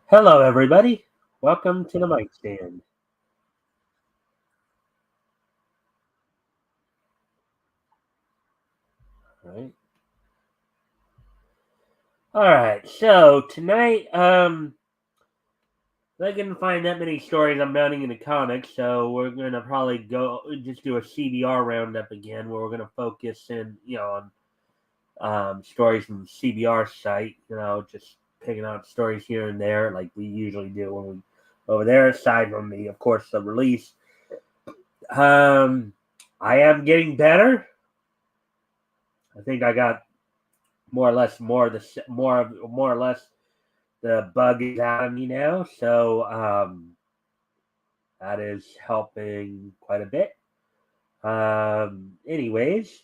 Hello, everybody. Welcome to the Mikestand. All right. All right. So tonight, I didn't find that many stories I'm mounting in the comics, so we're gonna probably go just do a CBR roundup again, where we're gonna focus in, on stories from the CBR site. Just picking out stories here and there, like we usually do when we over there. Aside from the, of course, the release. Um, I am getting better. I think I got more or less the bug is out of me now, so that is helping quite a bit. Anyways,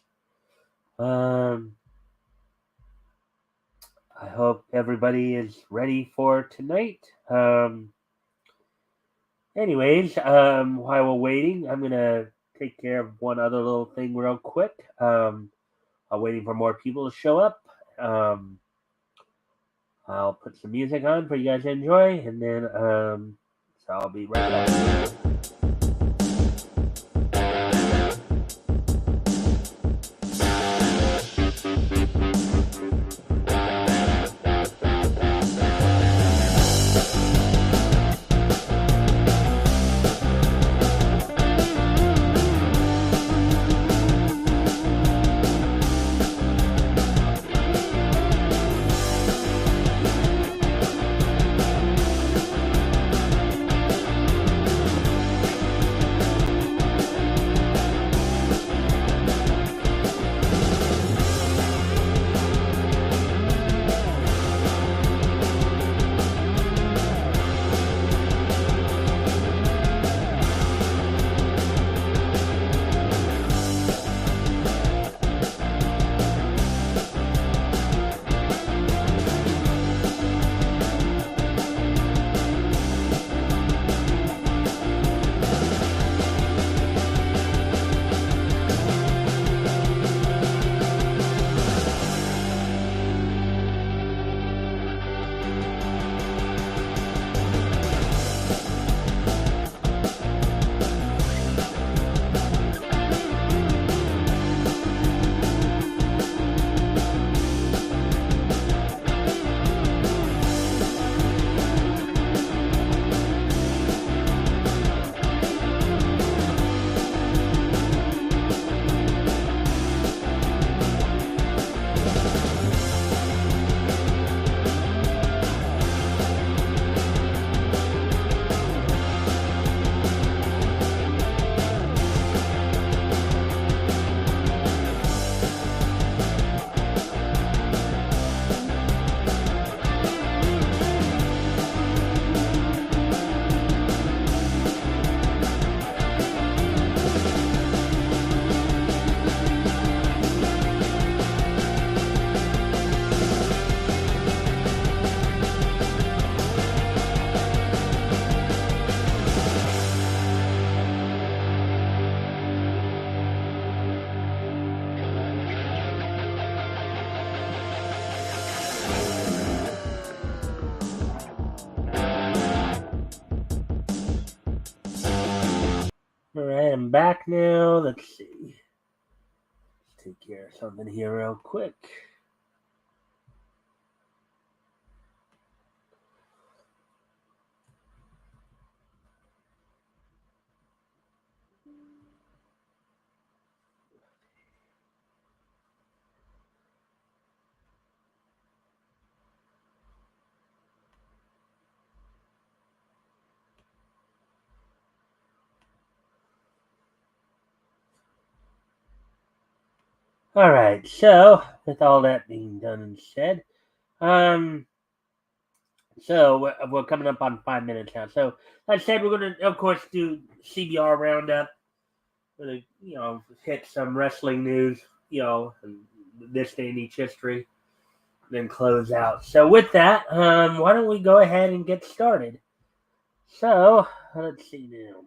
um, I hope everybody is ready for tonight. While we're waiting, I'm gonna take care of one other little thing real quick. I'm waiting for more people to show up. I'll put some music on for you guys to enjoy, and then so I'll be right back. All right, I'm back now. Let's see. Let's take care of something here real quick. All right, so with all that being done and said, um, so we're coming up on 5 minutes now. So like I said, we're gonna, of course, do CBR roundup. We're gonna, hit some wrestling news, and this day in each history, then close out. So with that, why don't we go ahead and get started? So let's see now.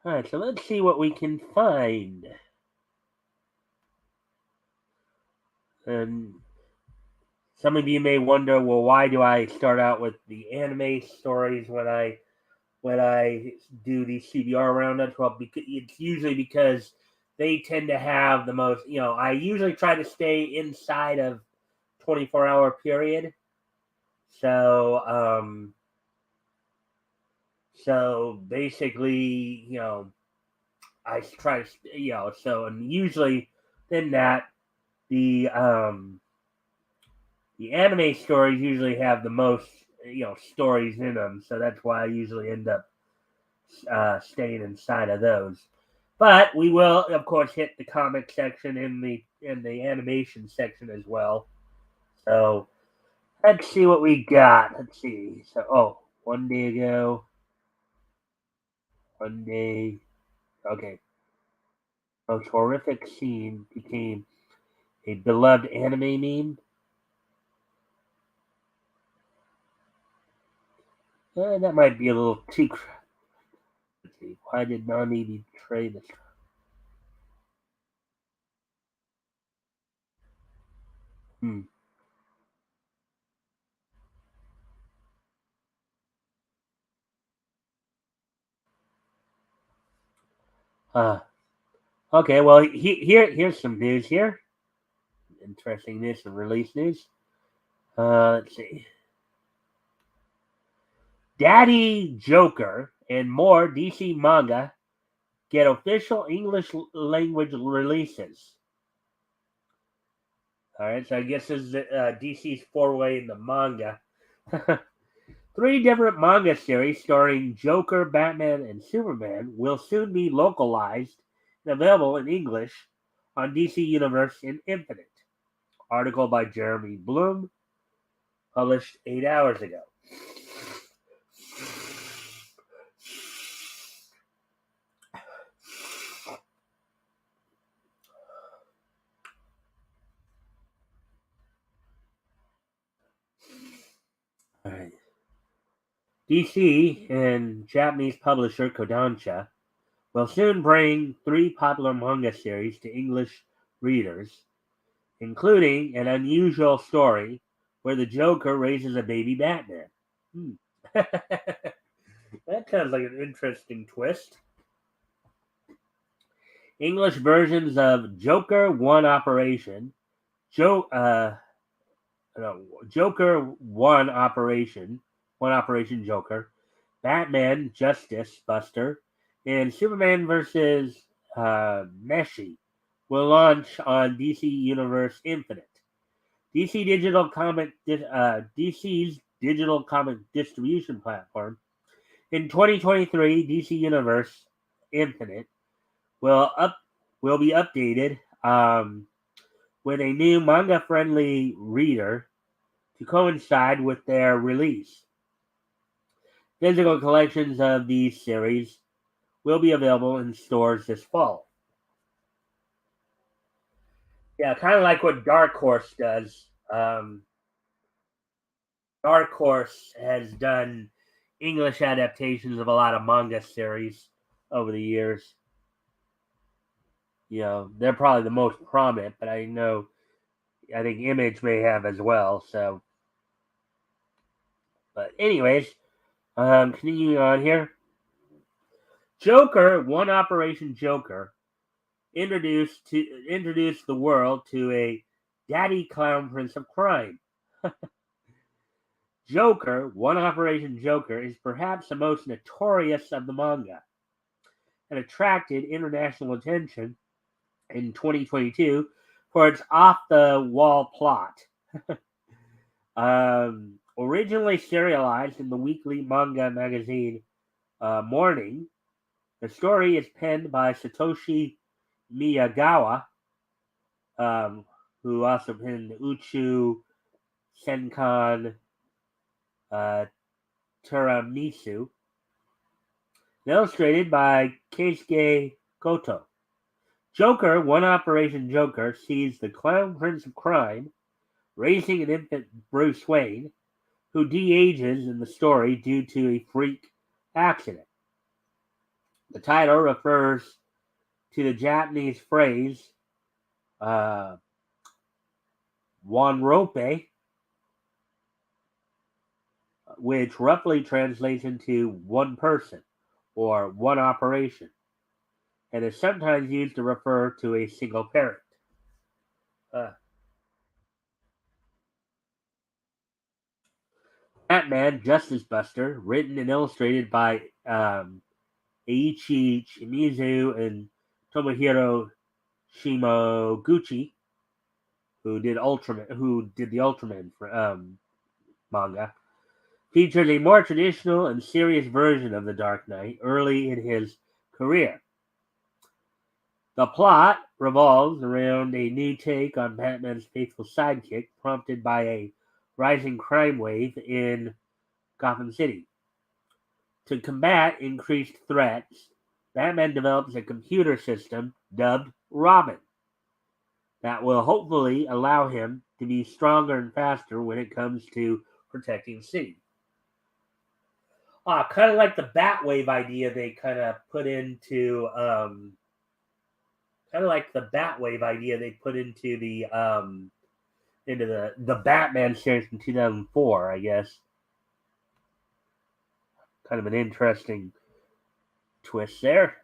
All right, so let's see what we can find. And some of you may wonder, well, why do I start out with the anime stories when I do these CBR roundups? Well, it's usually because they tend to have the most. I usually try to stay inside of 24-hour period. So, so basically, I try to, and usually then that the anime stories usually have the most, stories in them. So that's why I usually end up staying inside of those. But we will, of course, hit the comic section in the animation section as well. So let's see what we got. Let's see. So, one day ago, one day. Okay, most horrific scene became a beloved anime meme. That might be a little too. Let's see. Why did Nami betray this? Hmm. Uh, okay. Well, here's some news here. Interesting news and release news. Let's see. Daddy Joker and more DC manga get official English language releases. All right, so I guess this is DC's foray in the manga. Three different manga series starring Joker, Batman, and Superman will soon be localized and available in English on DC Universe in Infinite. Article by Jeremy Bloom, published 8 hours ago. All right. DC and Japanese publisher Kodansha will soon bring three popular manga series to English readers, including an unusual story where the Joker raises a baby Batman. Hmm. That sounds like an interesting twist. English versions of Joker One Operation, Joker One Operation Joker, Batman Justice Buster, and Superman vs. Meshi will launch on DC Universe Infinite. DC's digital comic distribution platform. In 2023, DC Universe Infinite will up will be updated with a new manga-friendly reader to coincide with their release. Physical collections of these series will be available in stores this fall. Yeah, kind of like what Dark Horse does. Dark Horse has done English adaptations of a lot of manga series over the years. They're probably the most prominent, but I think Image may have as well. So, but anyways, continuing on here. Joker, One Operation Joker, introduced the world to a daddy clown prince of crime. Joker, One Operation Joker, is perhaps the most notorious of the manga and attracted international attention in 2022 for its off-the-wall plot. Originally serialized in the weekly manga magazine Morning, the story is penned by Satoshi Miyagawa, who also penned Uchu Senkan uh, Tiramisu, illustrated by Keisuke Goto. Joker, One Operation Joker, sees the clown prince of crime raising an infant Bruce Wayne, who de-ages in the story due to a freak accident. The title refers to the Japanese phrase "wanrope," which roughly translates into one person or one operation, and is sometimes used to refer to a single parent. Uh, Batman Justice Buster, written and illustrated by Eiichi Shimizu and Tomohiro Shimoguchi, who did the Ultraman manga, features a more traditional and serious version of the Dark Knight early in his career. The plot revolves around a new take on Batman's faithful sidekick, prompted by a rising crime wave in Gotham City. To combat increased threats, Batman develops a computer system dubbed Robin that will hopefully allow him to be stronger and faster when it comes to protecting the city. Kind of like the Batwave idea they kind of put into the Batman series in 2004, I guess. Kind of an interesting twist there.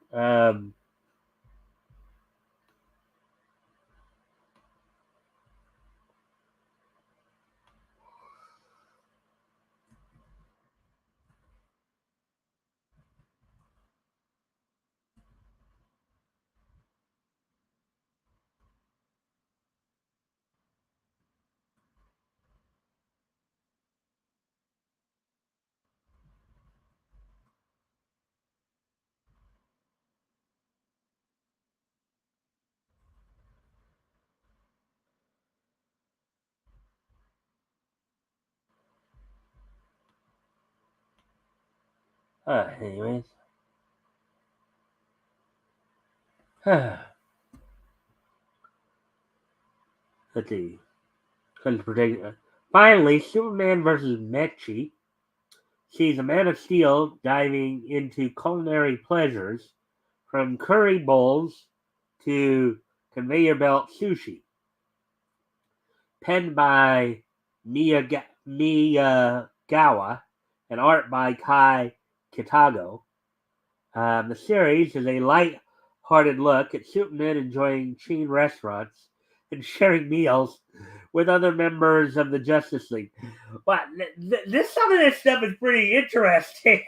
Anyways. Let's see. Finally, Superman versus Mechie sees a Man of Steel diving into culinary pleasures from curry bowls to conveyor belt sushi. Penned by Miyagawa and art by Kai Kitago, the series is a light-hearted look at Superman enjoying chain restaurants and sharing meals with other members of the Justice League. But some of this stuff is pretty interesting.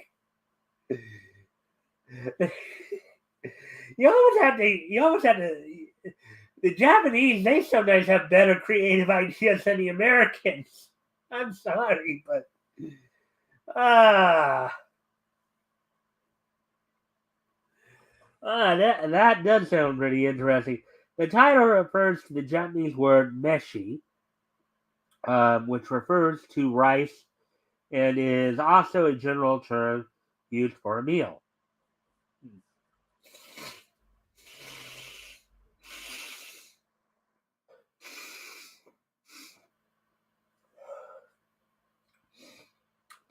You almost have to. The Japanese, they sometimes have better creative ideas than the Americans. I'm sorry, but ah, that does sound pretty interesting. The title refers to the Japanese word meshi, which refers to rice and is also a general term used for a meal.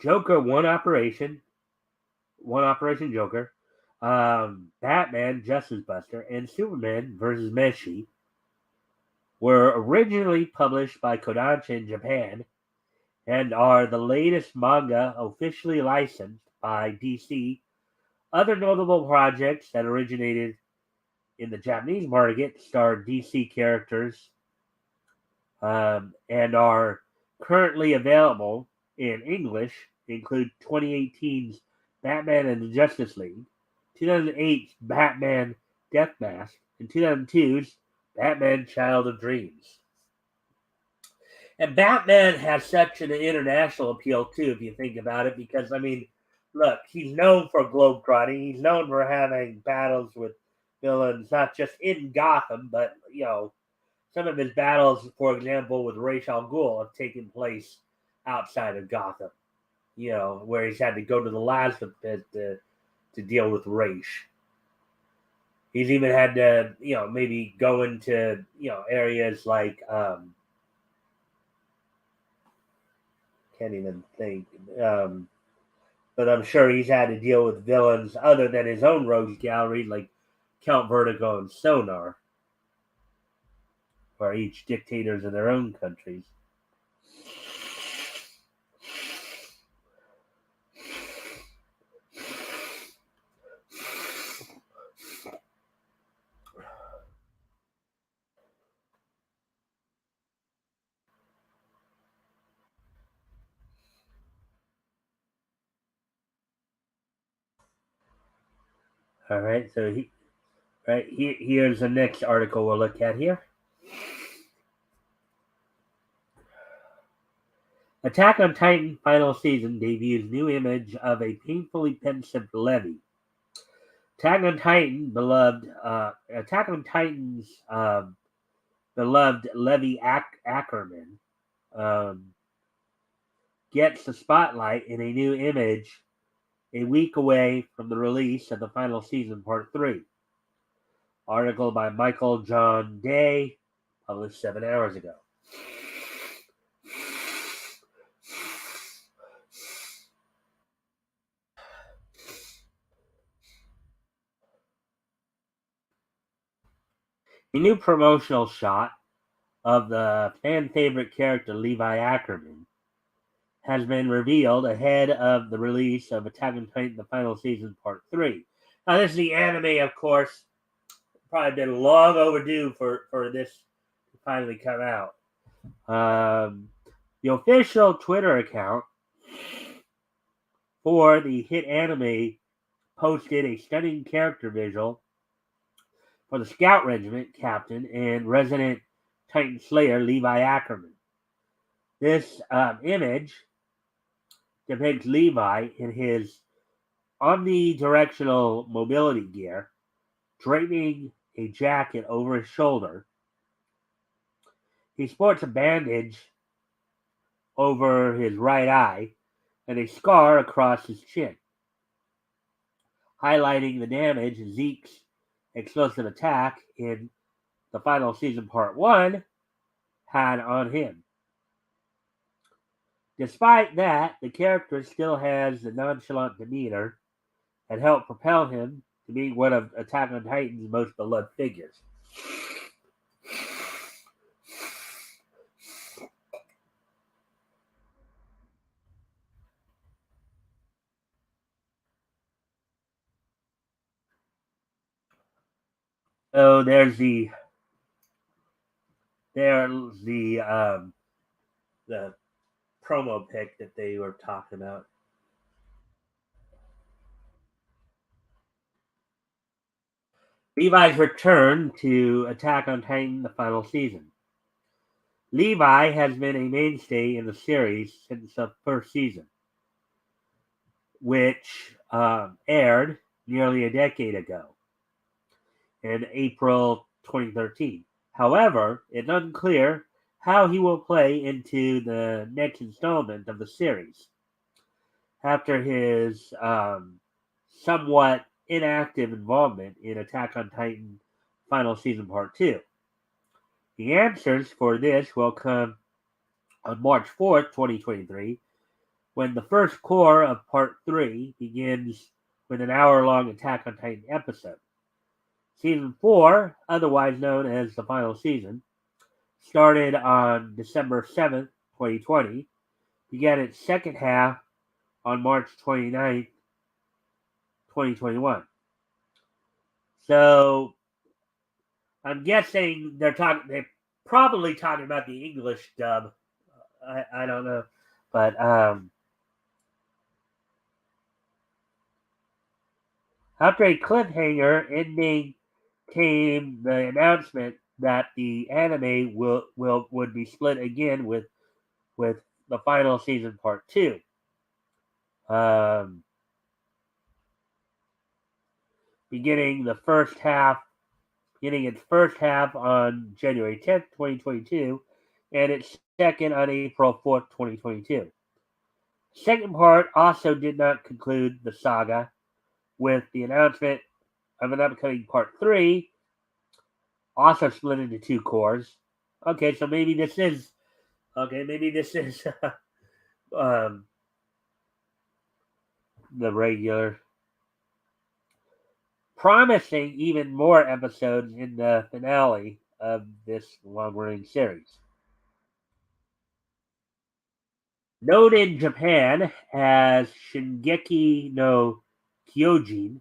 Joker One Operation Joker, Batman Justice Buster, and Superman versus Meshi were originally published by Kodansha in Japan and are the latest manga officially licensed by DC. Other notable projects that originated in the Japanese market star DC characters and are currently available in English include 2018's Batman and the Justice League, 2008's Batman Death Mask, and 2002's Batman Child of Dreams. And Batman has such an international appeal too, if you think about it, because I mean, look, he's known for globetrotting. He's known for having battles with villains, not just in Gotham, but some of his battles, for example, with Ra's al Ghul, have taken place outside of Gotham. Where he's had to go to the Lazarus pit to deal with Ra's. He's even had to, maybe go into, areas like can't even think. but I'm sure he's had to deal with villains other than his own rogues gallery, like Count Vertigo and Sonar, who are each dictators in their own countries. All right, so here's the next article we'll look at here. Attack on Titan final season debuts new image of a painfully pensive Levi. Attack on Titan's beloved Levi Ackerman gets the spotlight in a new image a week away from the release of the final season part 3. Article by Michael John Day, published 7 hours ago. A new promotional shot of the fan favorite character Levi Ackerman has been revealed ahead of the release of Attack on Titan the final season part 3. Now this is the anime, of course. Probably been long overdue for this to finally come out. The official Twitter account for the hit anime posted a stunning character visual for the Scout Regiment captain and resident Titan Slayer Levi Ackerman. This image depicts Levi in his omnidirectional mobility gear, draping a jacket over his shoulder. He sports a bandage over his right eye and a scar across his chin, highlighting the damage Zeke's explosive attack in the final season part 1 had on him. Despite that, the character still has the nonchalant demeanor and helped propel him to be one of Attack on Titan's most beloved figures. So there's the promo pic that they were talking about. Levi's return to Attack on Titan the final season. Levi has been a mainstay in the series since the first season, which aired nearly a decade ago in April 2013. However, it's unclear how he will play into the next installment of the series after his somewhat inactive involvement in Attack on Titan final season part 2. The answers for this will come on March 4th, 2023, when the first core of part 3 begins with an hour-long Attack on Titan episode. Season 4, otherwise known as the final season, started on December 7th, 2020, began its second half on March 29th, 2021. So I'm guessing they're probably talking about the English dub. I don't know. But after a cliffhanger ending came the announcement that the anime would be split again with the final season part 2. Beginning its first half on January 10th, 2022, and its second on April 4th, 2022. Second part also did not conclude the saga with the announcement of an upcoming part 3, also split into 2 cores. Okay, so maybe this is the regular, promising even more episodes in the finale of this long-running series. Known in Japan as Shingeki no Kyojin,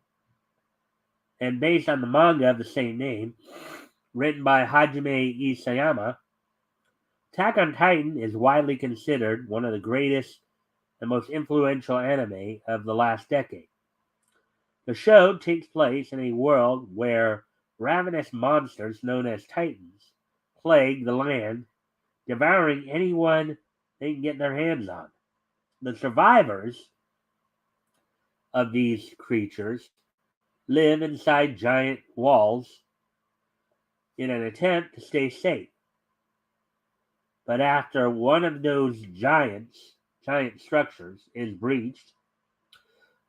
and based on the manga of the same name, written by Hajime Isayama, Attack on Titan is widely considered one of the greatest and most influential anime of the last decade. The show takes place in a world where ravenous monsters known as Titans plague the land, devouring anyone they can get their hands on. The survivors of these creatures live inside giant walls in an attempt to stay safe. But after one of those giant structures is breached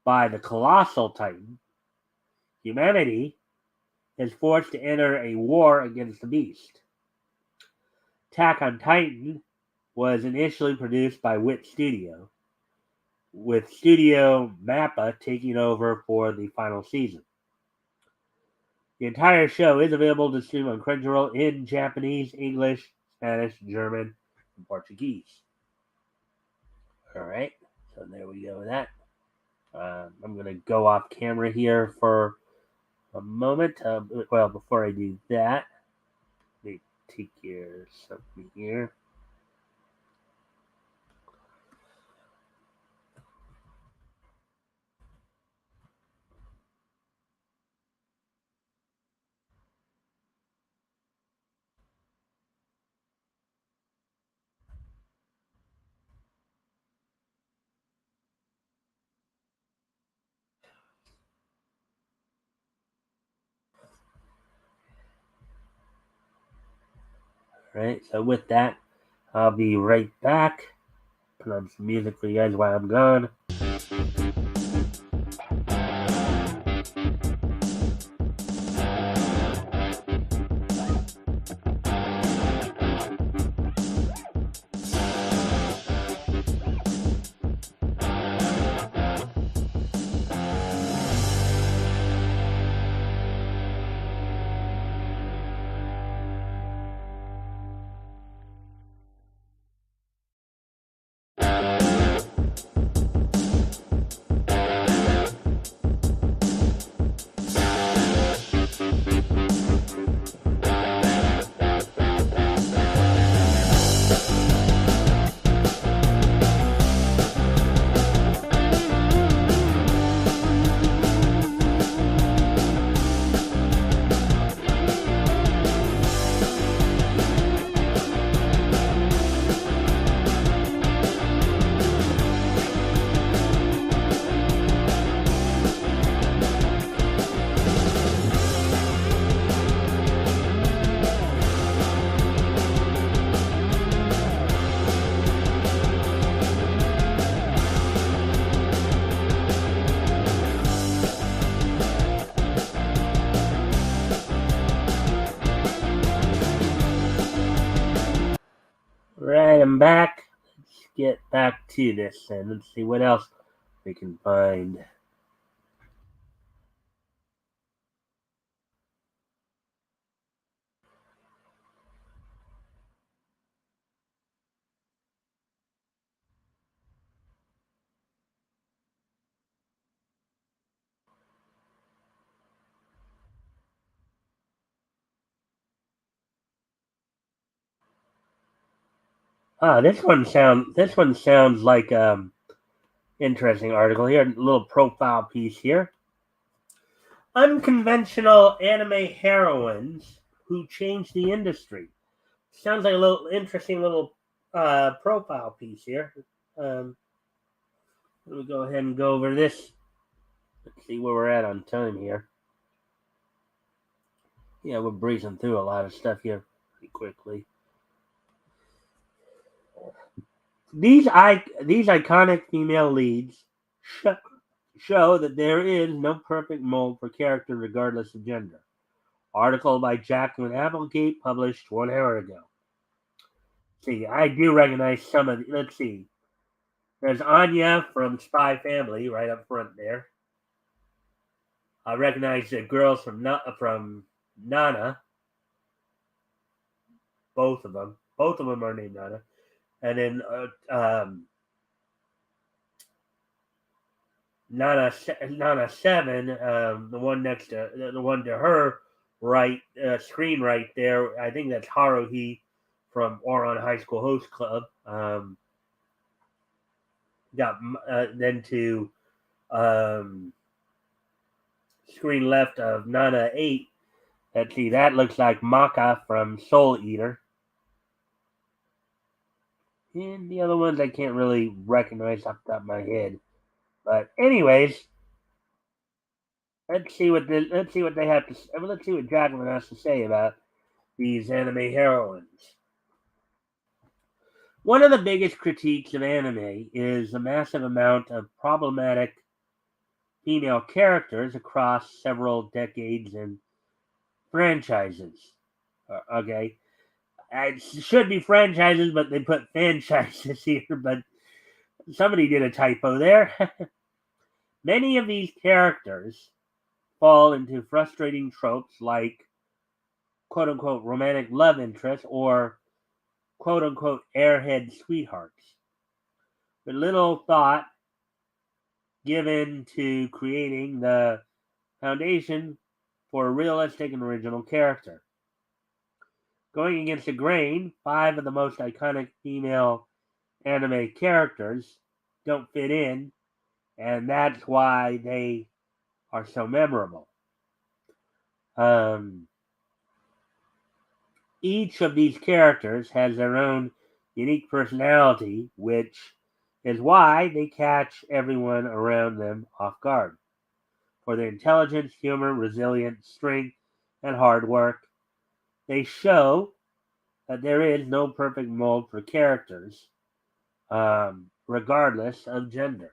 by the colossal Titan, humanity is forced to enter a war against the beast. Attack on Titan was initially produced by Wit Studio, with Studio Mappa taking over for the final season. The entire show is available to stream on Crunchyroll in Japanese, English, Spanish, German, and Portuguese. Alright, so there we go with that. I'm going to go off camera here for a moment. Well, before I do that, let me take care of something here. Alright, so with that, I'll be right back. Put on some music for you guys while I'm gone. Right, I'm back. Let's get back to this and let's see what else we can find. This one sounds like interesting article here. A little profile piece here. Unconventional anime heroines who changed the industry. Sounds like a little interesting little profile piece here. Let me go ahead and go over this. Let's see where we're at on time here. Yeah, we're breezing through a lot of stuff here pretty quickly. These iconic female leads show that there is no perfect mold for character regardless of gender. Article by Jacqueline Applegate published 1 hour ago. See, I do recognize some of the, let's see. There's Anya from Spy Family right up front there. I recognize the girls from Nana. Both of them. Both of them are named Nana. And then Nana 7, the one next to the one to her right screen right there. I think that's Haruhi from Oron High School Host Club. Got then to screen left of Nana 8. Let's see, that looks like Maka from Soul Eater. And the other ones I can't really recognize off the top of my head. But anyways, let's see what they have to. Let's see what Jacqueline has to say about these anime heroines. One of the biggest critiques of anime is the massive amount of problematic female characters across several decades and franchises. Okay, it should be franchises, but they put franchises here. But somebody did a typo there. Many of these characters fall into frustrating tropes like quote unquote romantic love interest or quote unquote airhead sweethearts, with little thought given to creating the foundation for a realistic and original character. Going against the grain, 5 of the most iconic female anime characters don't fit in, and that's why they are so memorable. Each of these characters has their own unique personality, which is why they catch everyone around them off guard. For their intelligence, humor, resilience, strength, and hard work, they show that there is no perfect mold for characters, regardless of gender.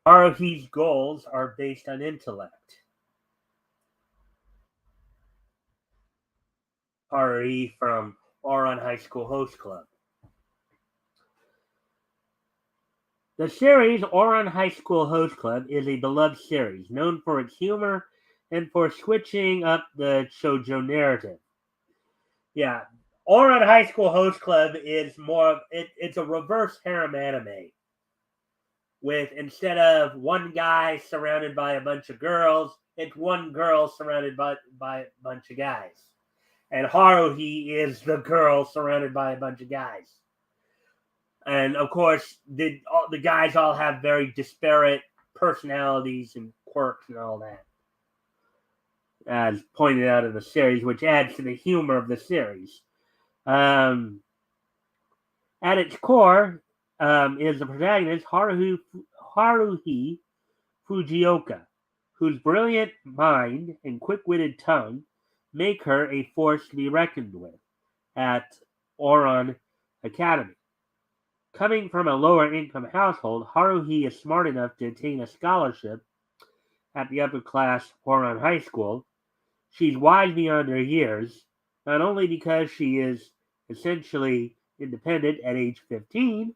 Haruhi's goals are based on intellect. Haruhi from Oron High School Host Club. The series Oron High School Host Club is a beloved series, known for its humor and for switching up the shoujo narrative. Yeah, Oron High School Host Club is more of it's a reverse harem anime. With instead of one guy surrounded by a bunch of girls, it's one girl surrounded by a bunch of guys. And Haruhi is the girl surrounded by a bunch of guys. And of course, the guys all have very disparate personalities and quirks and all that, as pointed out in the series, which adds to the humor of the series. At its core is the protagonist Haruhi Fujioka, whose brilliant mind and quick-witted tongue make her a force to be reckoned with at Oron Academy. Coming from a lower-income household, Haruhi is smart enough to attain a scholarship at the upper-class Oron High School. She's wise beyond her years, not only because she is essentially independent at age 15,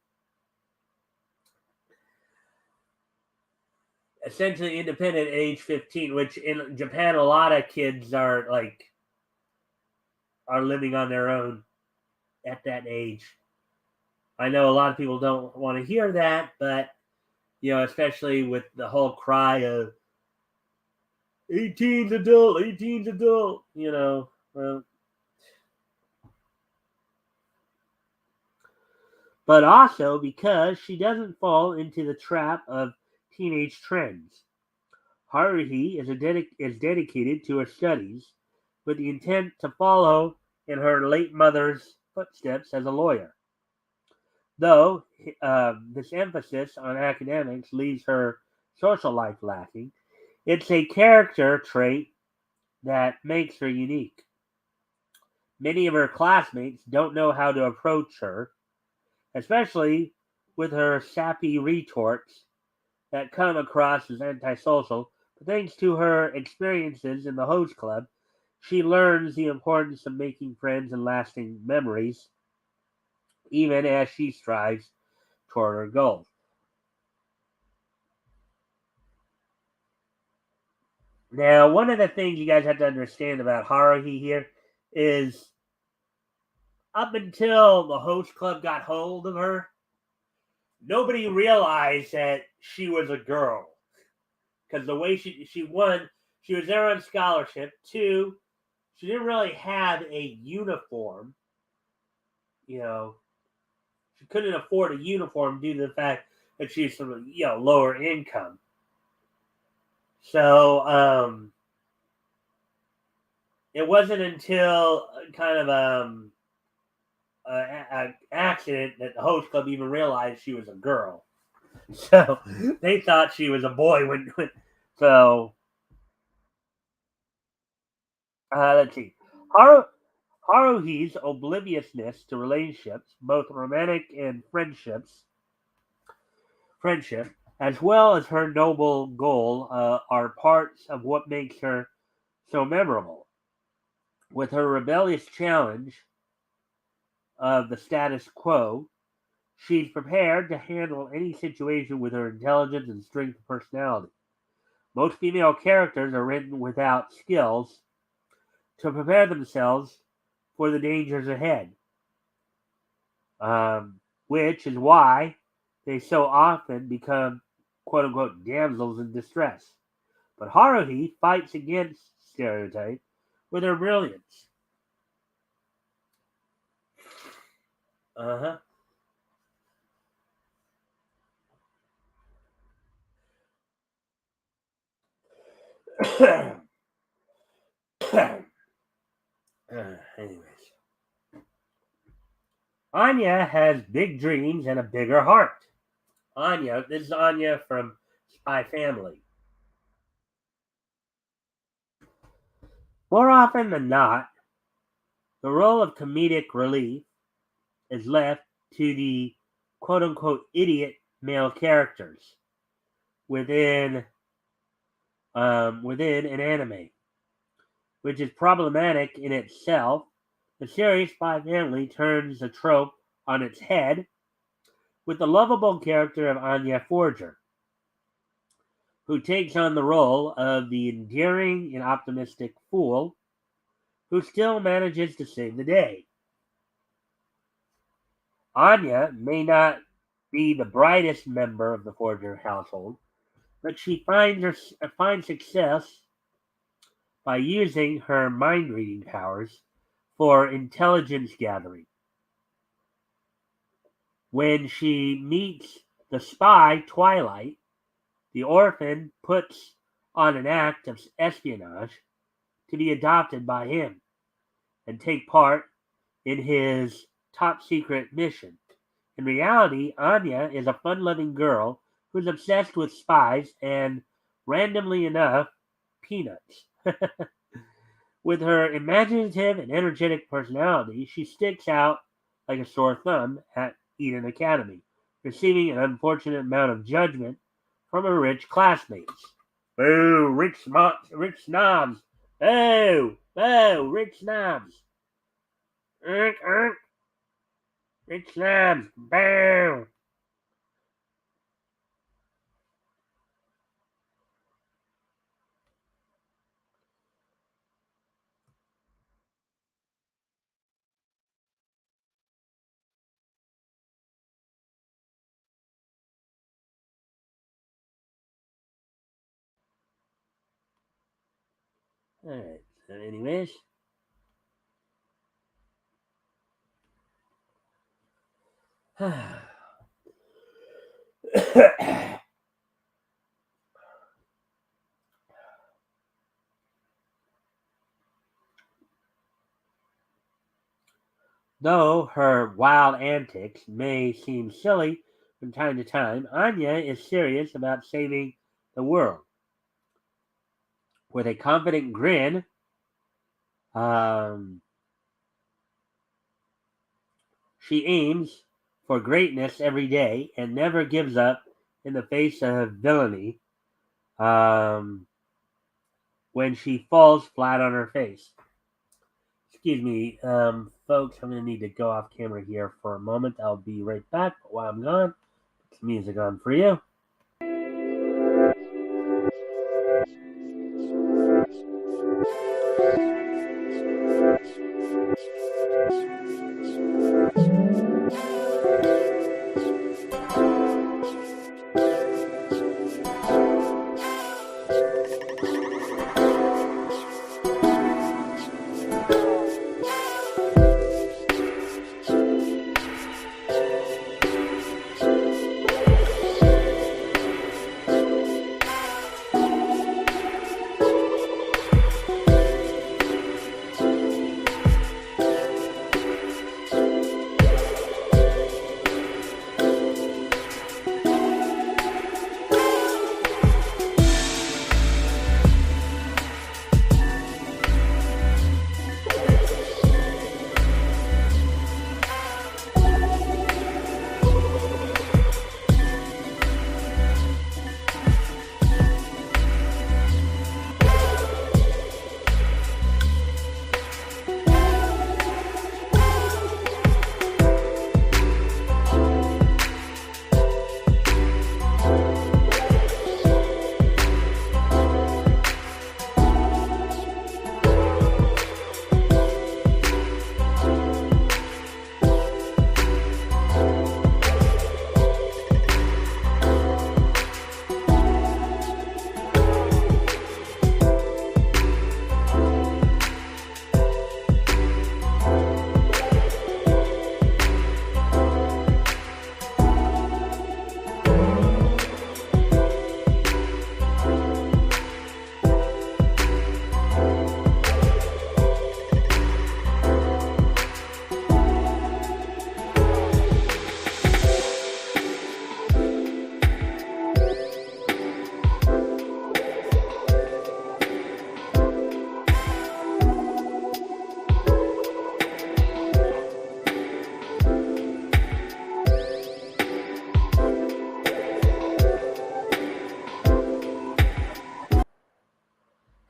which in Japan a lot of kids are living on their own at that age. I know a lot of people don't want to hear that, but especially with the whole cry of 18's adult, 18's adult, but also because she doesn't fall into the trap of teenage trends. Haruhi is dedicated to her studies with the intent to follow in her late mother's footsteps as a lawyer. Though this emphasis on academics leaves her social life lacking, it's a character trait that makes her unique. Many of her classmates don't know how to approach her, especially with her sappy retorts that come across as antisocial. But thanks to her experiences in the host club, She learns the importance of making friends and lasting memories, even as she strives toward her goals. Now, one of the things you guys have to understand about Haruhi here is up until the host club got hold of her, nobody realized that she was a girl. Because the way she won, she was there on scholarship. Two, she didn't really have a uniform. You know, she couldn't afford a uniform due to the fact that she's from lower income. So it wasn't until kind of an accident that the host club even realized she was a girl. So they thought she was a boy when so let's see. Haru, Haruhi's obliviousness to relationships, both romantic and friendship, as well as her noble goal, are parts of what makes her so memorable. With her rebellious challenge of the status quo, she's prepared to handle any situation with her intelligence and strength of personality. Most female characters are written without skills to prepare themselves for the dangers ahead, which is why they so often become quote unquote damsels in distress. But Haruhi fights against stereotype with her brilliance. Uh huh. Anyways, Anya has big dreams and a bigger heart. Anya, this is Anya from Spy Family. More often than not, the role of comedic relief is left to the quote unquote idiot male characters within within an anime, which is problematic in itself. The series Spy Family turns the trope on its head with the lovable character of Anya Forger, who takes on the role of the endearing and optimistic fool who still manages to save the day. Anya may not be the brightest member of the Forger household, but she finds success by using her mind reading powers for intelligence gathering. When she meets the spy Twilight, the orphan puts on an act of espionage to be adopted by him and take part in his top secret mission. In reality, Anya is a fun loving girl who's obsessed with spies and, randomly enough, peanuts. With her imaginative and energetic personality, she sticks out like a sore thumb at Eden Academy, receiving an unfortunate amount of judgment from her rich classmates. Boo, rich snobs. Boo, rich snobs. Erk, rich snobs. Boo. Alright, so anyways. Though her wild antics may seem silly from time to time, Anya is serious about saving the world. With a confident grin, um, she aims for greatness every day and never gives up in the face of villainy um, when she falls flat on her face. Excuse me, folks. I'm gonna need to go off camera here for a moment. I'll be right back. But while I'm gone, put some music on for you.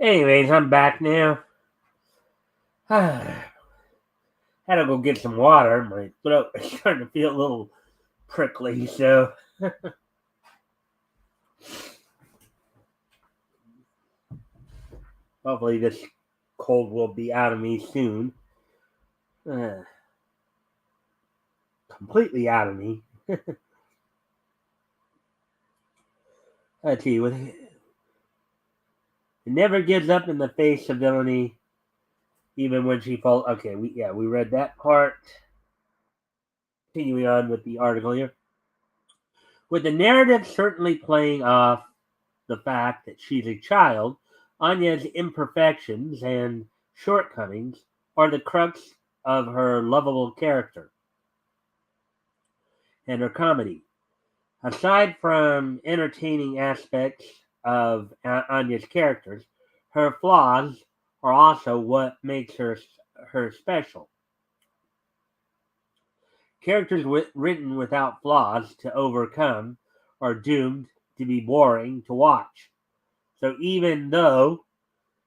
Anyways, I'm back now. Had to go get some water. My throat is starting to feel a little prickly, so hopefully this cold will be out of me soon. Completely out of me. Let's see. It never gives up in the face of villainy, even when she falls. Okay, we read that part. Continuing on with the article here. With the narrative certainly playing off the fact that she's a child, Anya's imperfections and shortcomings are the crux of her lovable character and her comedy. Aside from entertaining aspects of Anya's characters, her flaws are also what makes her special. Characters written without flaws to overcome are doomed to be boring to watch. So even though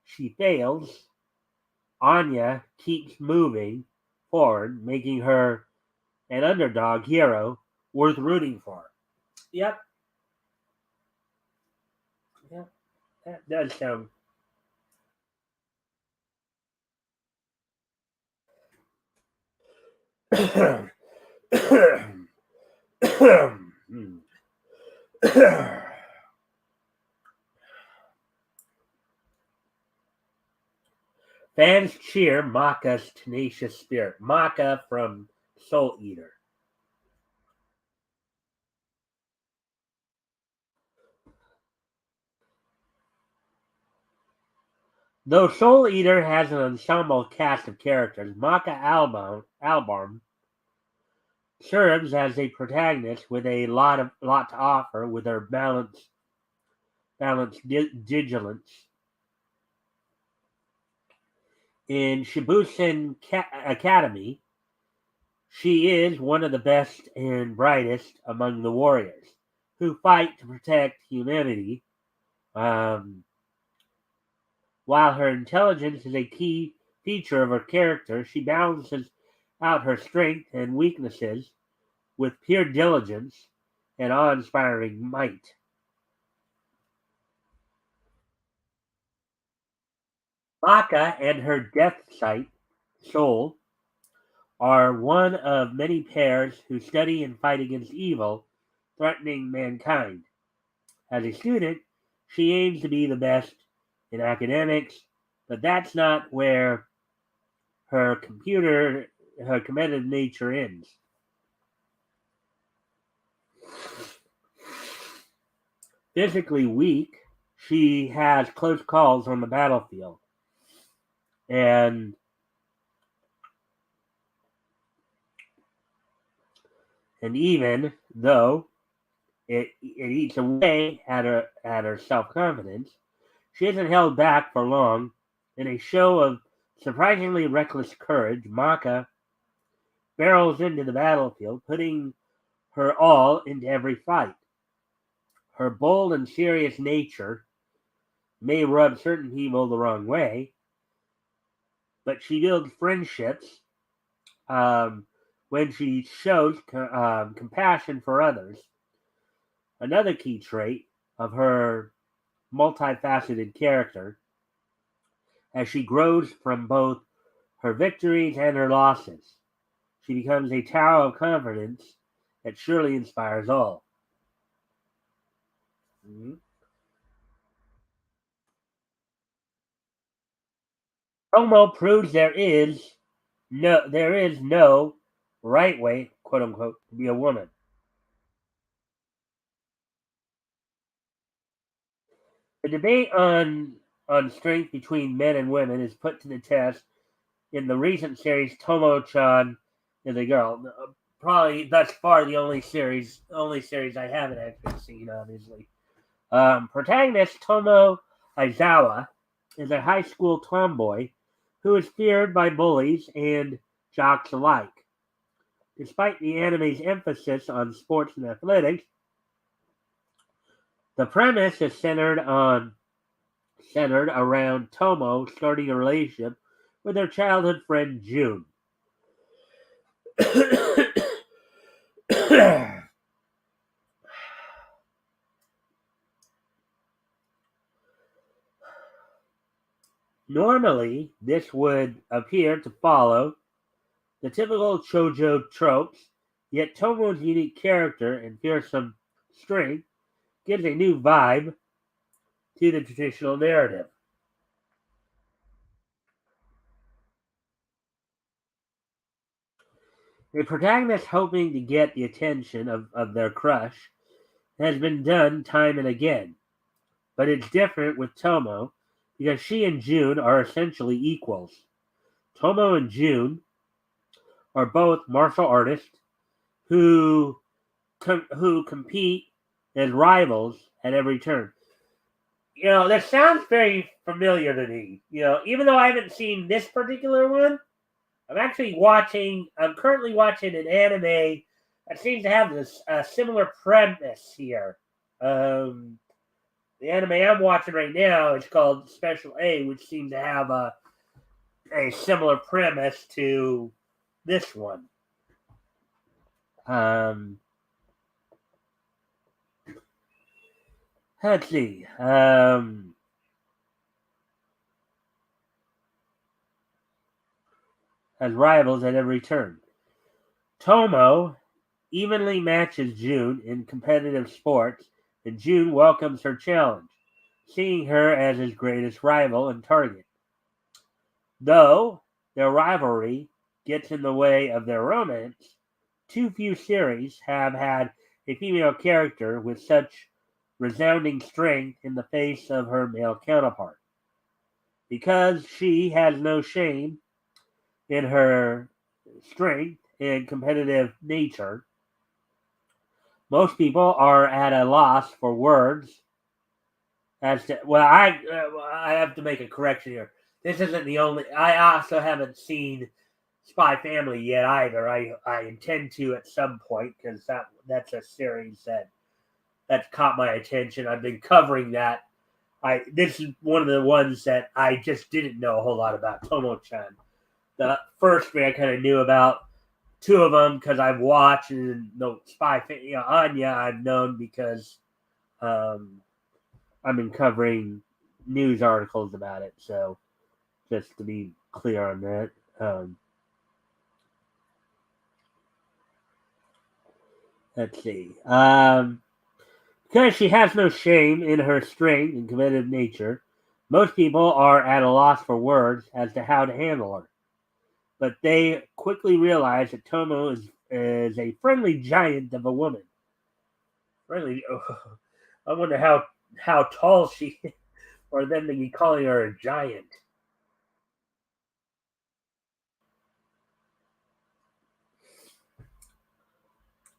she fails, Anya keeps moving forward, making her an underdog hero worth rooting for. Yep. Yep. That does sound. Fans cheer Maka's tenacious spirit. Maka from Soul Eater. Though Soul Eater has an ensemble cast of characters, Maka Albarn serves as a protagonist with a lot to offer with her balanced vigilance. In Shibusen Academy, she is one of the best and brightest among the warriors who fight to protect humanity. While her intelligence is a key feature of her character, she balances out her strengths and weaknesses with pure diligence and awe-inspiring might. Maka and her death sight, soul, are one of many pairs who study and fight against evil, threatening mankind. As a student, she aims to be the best in academics, but that's not where her competitive nature ends. Physically weak, she has close calls on the battlefield, and even though it eats away at her self confidence, she isn't held back for long. In a show of surprisingly reckless courage, Maka barrels into the battlefield, putting her all into every fight. Her bold and serious nature may rub certain people the wrong way, but she builds friendships when she shows compassion for others. Another key trait of her multifaceted character as she grows from both her victories and her losses. She becomes a tower of confidence that surely inspires all. Mhm. Tomo proves there is no right way, quote unquote, to be a woman. The debate on strength between men and women is put to the test in the recent series Tomo-chan is a Girl. Probably thus far the only series I haven't actually seen, obviously. Protagonist Tomo Aizawa is a high school tomboy who is feared by bullies and jocks alike. Despite the anime's emphasis on sports and athletics, the premise is centered around Tomo starting a relationship with her childhood friend June. Normally, this would appear to follow the typical shoujo tropes, yet Tomo's unique character and fearsome strength gives a new vibe to the traditional narrative. A protagonist hoping to get the attention of their crush has been done time and again, but it's different with Tomo because she and June are essentially equals. Tomo and June are both martial artists who who compete as rivals at every turn. That sounds very familiar to me. Even though I haven't seen this particular one, I'm currently watching an anime that seems to have this similar premise here. Um, the anime I'm watching right now is called Special A, which seems to have a similar premise to this one. Um, let's see. As rivals at every turn. Tomo evenly matches June in competitive sports, and June welcomes her challenge, seeing her as his greatest rival and target. Though their rivalry gets in the way of their romance, too few series have had a female character with such resounding strength in the face of her male counterpart. Because she has no shame in her strength and competitive nature, most people are at a loss for words as to. Well, I have to make a correction here. This isn't the only. I also haven't seen Spy Family yet either. I intend to at some point because that's a series that's caught my attention. I've been covering that I this is one of the ones that I just didn't know a whole lot about. Tomo-chan. The first three I kind of knew about. Two of them because I've watched, and the Anya I've known because um, I've been covering news articles about it. So just to be clear on that. Let's see. Because she has no shame in her strength and competitive nature, most people are at a loss for words as to how to handle her. But they quickly realize that Tomo is a friendly giant of a woman. Friendly. Oh, I wonder how tall she is, or them to be calling her a giant.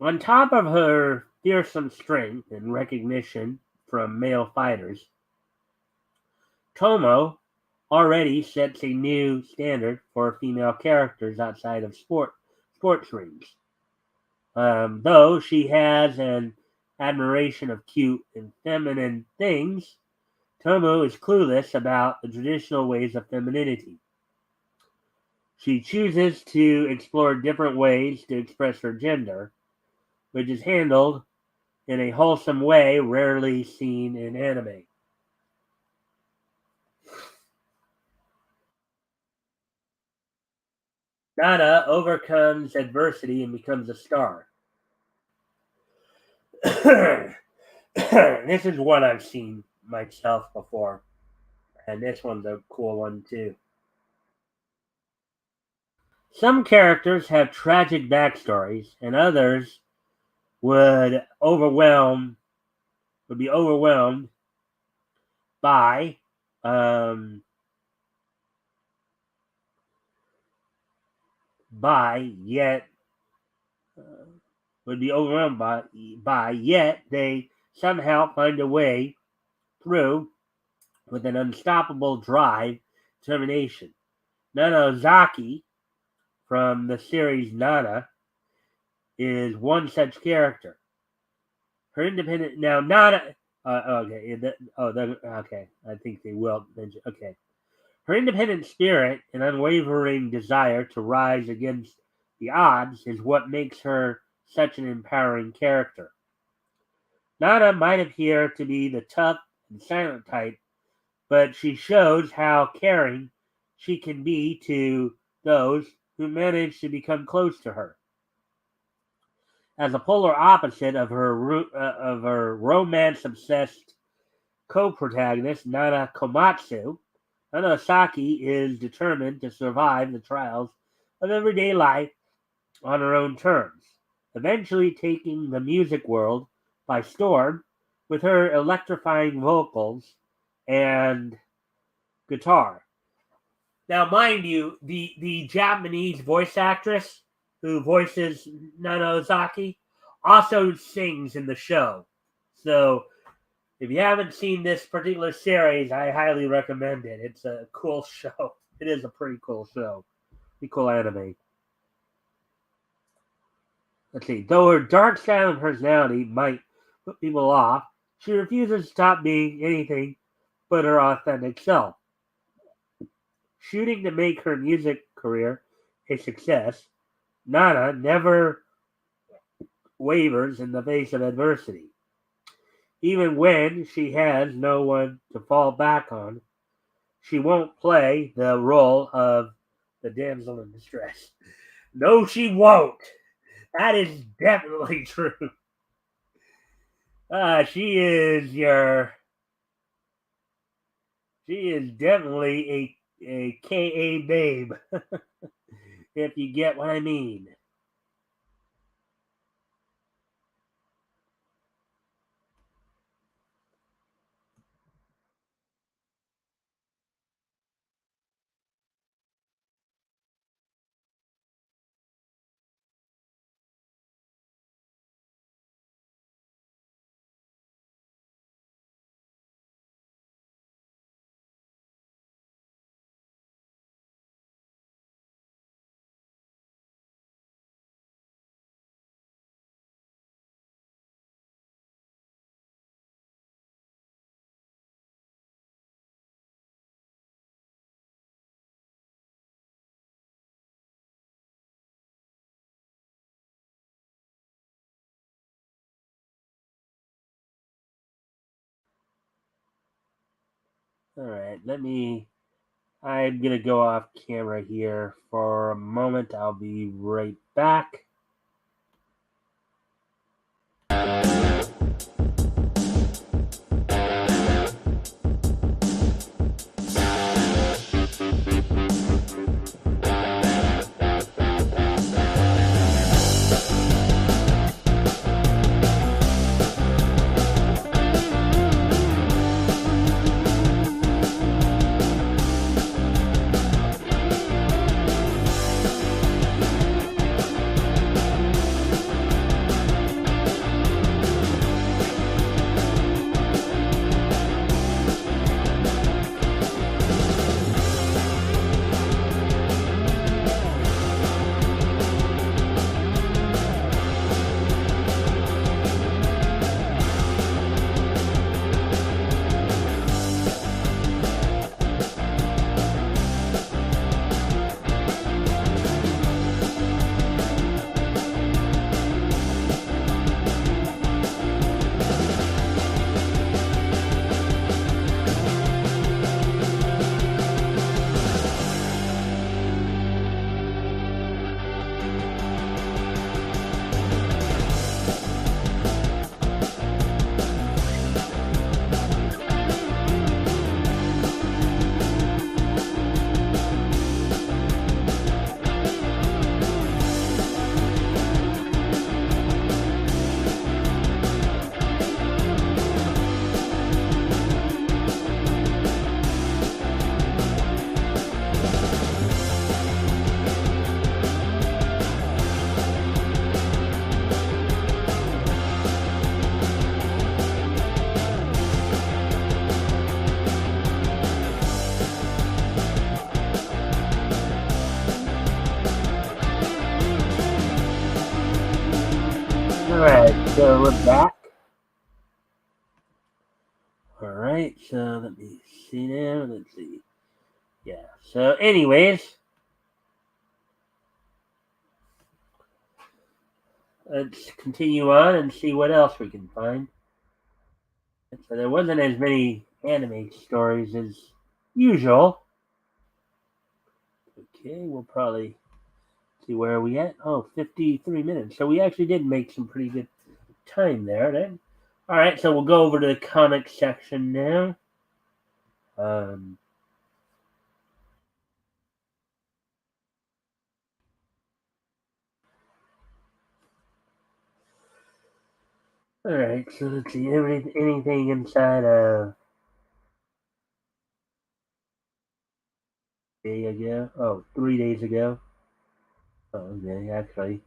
On top of her fearsome strength and recognition from male fighters, Tomo already sets a new standard for female characters outside of sports rings. Though she has an admiration of cute and feminine things, Tomo is clueless about the traditional ways of femininity. She chooses to explore different ways to express her gender, which is handled in a wholesome way rarely seen in anime. Nana overcomes adversity and becomes a star. This is one I've seen myself before, and this one's a cool one too. Some characters have tragic backstories, and others would overwhelm would be overwhelmed by um, yet uh, would be overwhelmed by yet they somehow find a way through with an unstoppable drive, determination. Nana Ozaki from the series Nana is one such character. Her independent now Nana. Okay, okay. I think they will mention. Okay, her independent spirit and unwavering desire to rise against the odds is what makes her such an empowering character. Nana might appear to be the tough and silent type, but she shows how caring she can be to those who manage to become close to her. As a polar opposite of her romance-obsessed co-protagonist Nana Komatsu, Nana Saki is determined to survive the trials of everyday life on her own terms, eventually taking the music world by storm with her electrifying vocals and guitar. Now, mind you, the Japanese voice actress who voices Nana Ozaki also sings in the show. So, if you haven't seen this particular series, I highly recommend it. It's a cool show. It is a pretty cool show. Pretty cool anime. Let's see. Though her dark silent personality might put people off, she refuses to stop being anything but her authentic self. Shooting to make her music career a success, Nana never wavers in the face of adversity. Even when she has no one to fall back on, she won't play the role of the damsel in distress. No, she won't. That is definitely true. She is your. She is definitely a KA babe, if you get what I mean. All right, I'm gonna go off camera here for a moment. I'll be right back. All right, so we're back. All right, so let me see now. Let's see. Yeah. So, anyways, let's continue on and see what else we can find. So there wasn't as many anime stories as usual. Okay, we'll probably see where are we at. Oh, 53 minutes. So we actually did make some pretty good time there then. All right, so we'll go over to the comic section now. Um, all right, so let's see. Anything inside a day ago? Oh, 3 days ago. Oh, okay, actually.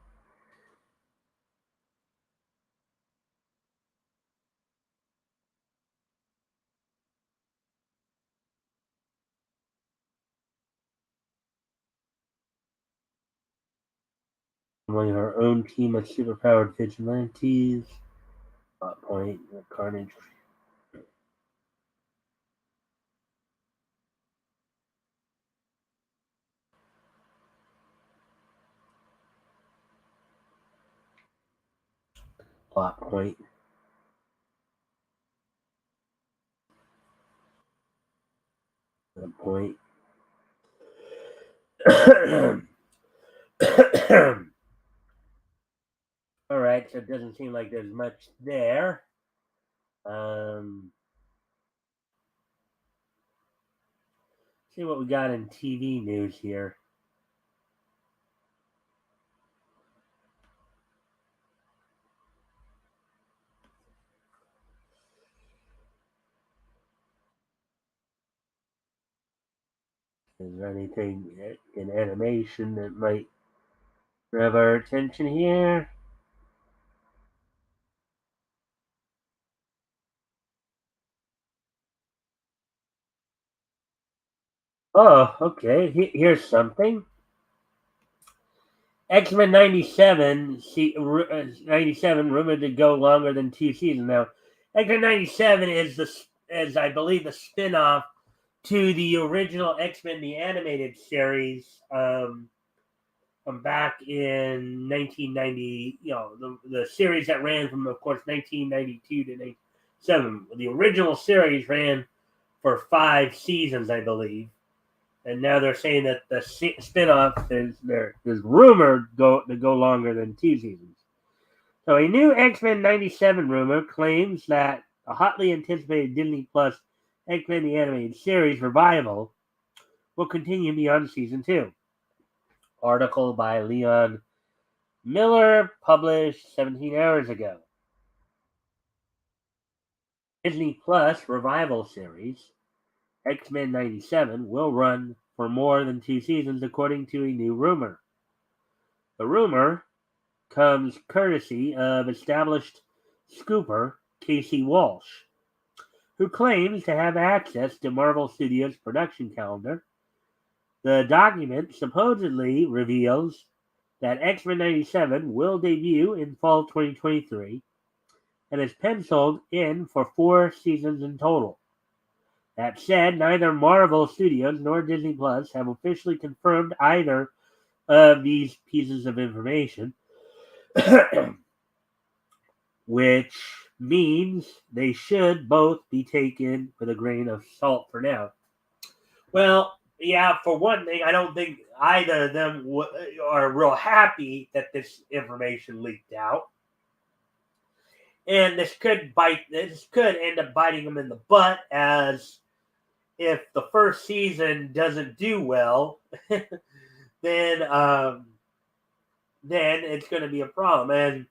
Among her own team of superpowered vigilantes. Plot point, Carnage. Plot point. Point. All right, so it doesn't seem like there's much there. Um, see what we got in TV news here. Is there anything in animation that might grab our attention here? Oh, okay. Here's something. X-Men 97, 97 rumored to go longer than 2 seasons. Now, X-Men 97 is as I believe the spin-off to the original X-Men the animated series from back in 1990. The series that ran from, of course, 1992 to 97. The original series ran for 5 seasons, I believe. And now they're saying that the spinoff is rumored to go longer than 2 seasons. So a new X-Men 97 rumor claims that a hotly anticipated Disney Plus X-Men the Animated Series revival will continue beyond season 2. Article by Leon Miller, published 17 hours ago. Disney Plus revival series X-Men 97 will run for more than 2 seasons, according to a new rumor. The rumor comes courtesy of established scooper Casey Walsh, who claims to have access to Marvel Studios' production calendar. The document supposedly reveals that X-Men 97 will debut in fall 2023 and is penciled in for 4 seasons in total. That said, neither Marvel Studios nor Disney Plus have officially confirmed either of these pieces of information, which means they should both be taken with a grain of salt for now. Well, yeah, for one thing, I don't think either of them are real happy that this information leaked out. And this could end up biting them in the butt, as if the first season doesn't do well, then it's going to be a problem. And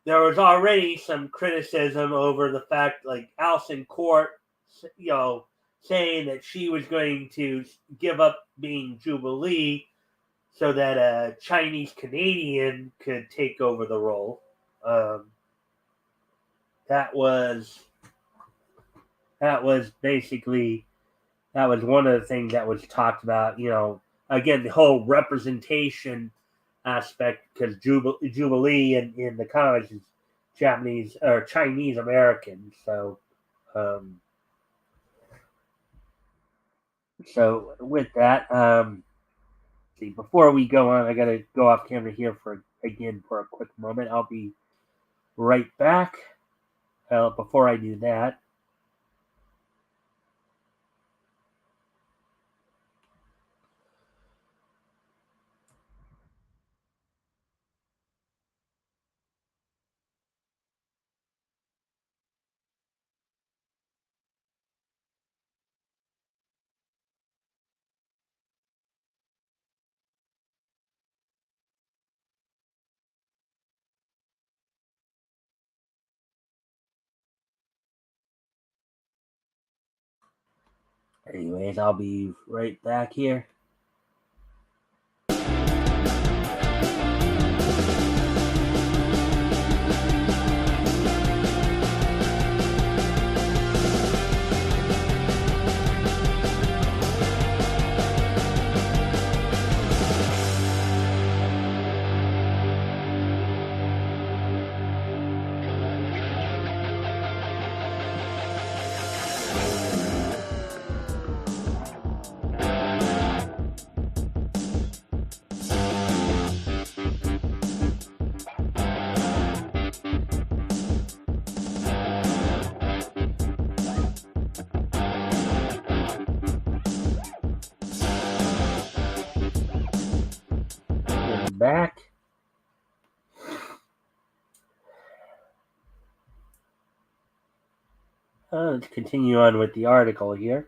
there was already some criticism over the fact, like Alison Court, saying that she was going to give up being Jubilee so that a Chinese Canadian could take over the role. That was one of the things that was talked about. Again, the whole representation aspect, because Jubilee in the comics is Japanese or Chinese American. So with that, before we go on, I gotta go off camera here for a quick moment. I'll be right back. Before I do that, anyways, I'll be right back here. Back. Let's continue on with the article here.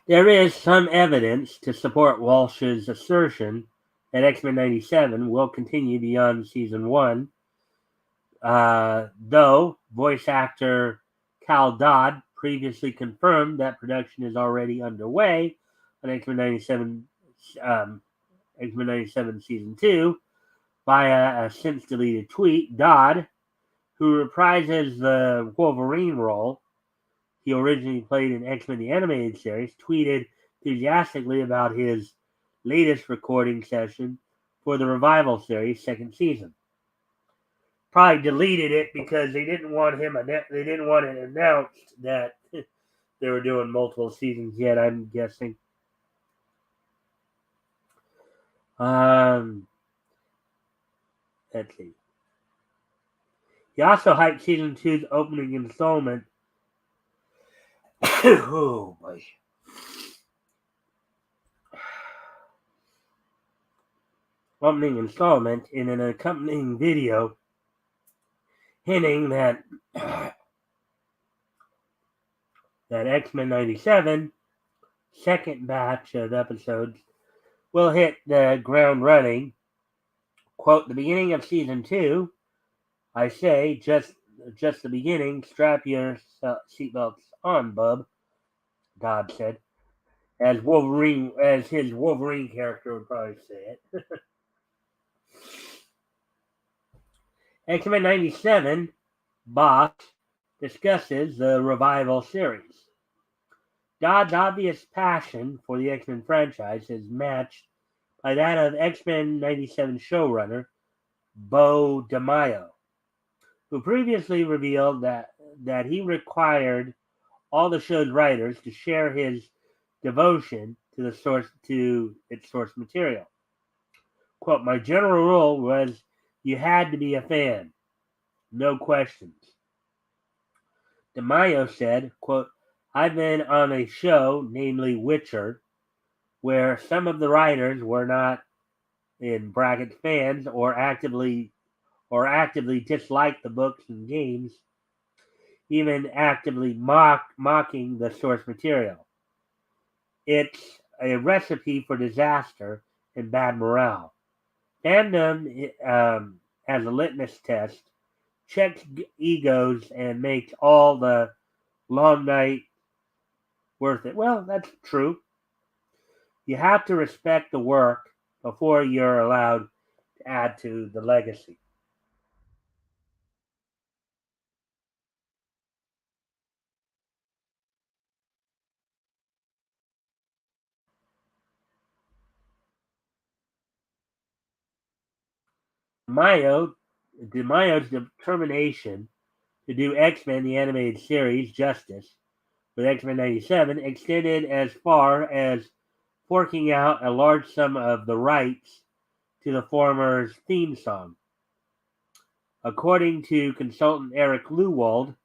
There is some evidence to support Walsh's assertion that X-Men 97 will continue beyond season 1, though voice actor Cal Dodd previously confirmed that production is already underway on X-Men 97 season 2 via a since deleted tweet. Dodd, who reprises the Wolverine role he originally played in X-Men the Animated Series, tweeted enthusiastically about his latest recording session for the Revival series second season. Probably deleted it because they didn't want it announced that they were doing multiple seasons yet, I'm guessing. Let's see. He also hyped season two's opening installment. Oh boy. Opening installment in an accompanying video hinting that that X-Men 97 second batch of episodes will hit the ground running. Quote, the beginning of season 2, I say, just the beginning, strap your seatbelts on, bub, Dodd said, as his Wolverine character would probably say it. X-Men 97 boss discusses the revival series. Dodd's obvious passion for the X-Men franchise is matched by that of X-Men 97 showrunner Bo DeMaio, who previously revealed that he required all the show's writers to share his devotion to its source material. Quote, my general rule was you had to be a fan. No questions. DeMaio said, quote, I've been on a show, namely Witcher, where some of the writers were not in bracket fans or actively disliked the books and games, even actively mocking the source material. It's a recipe for disaster and bad morale. Fandom, as a litmus test, checks egos and makes all the long night worth it. Well, that's true. You have to respect the work before you're allowed to add to the legacy. Mayo, DeMaio's determination to do X-Men the animated series justice with X-Men 97 extended as far as forking out a large sum of the rights to the former's theme song. According to consultant Eric Lewald,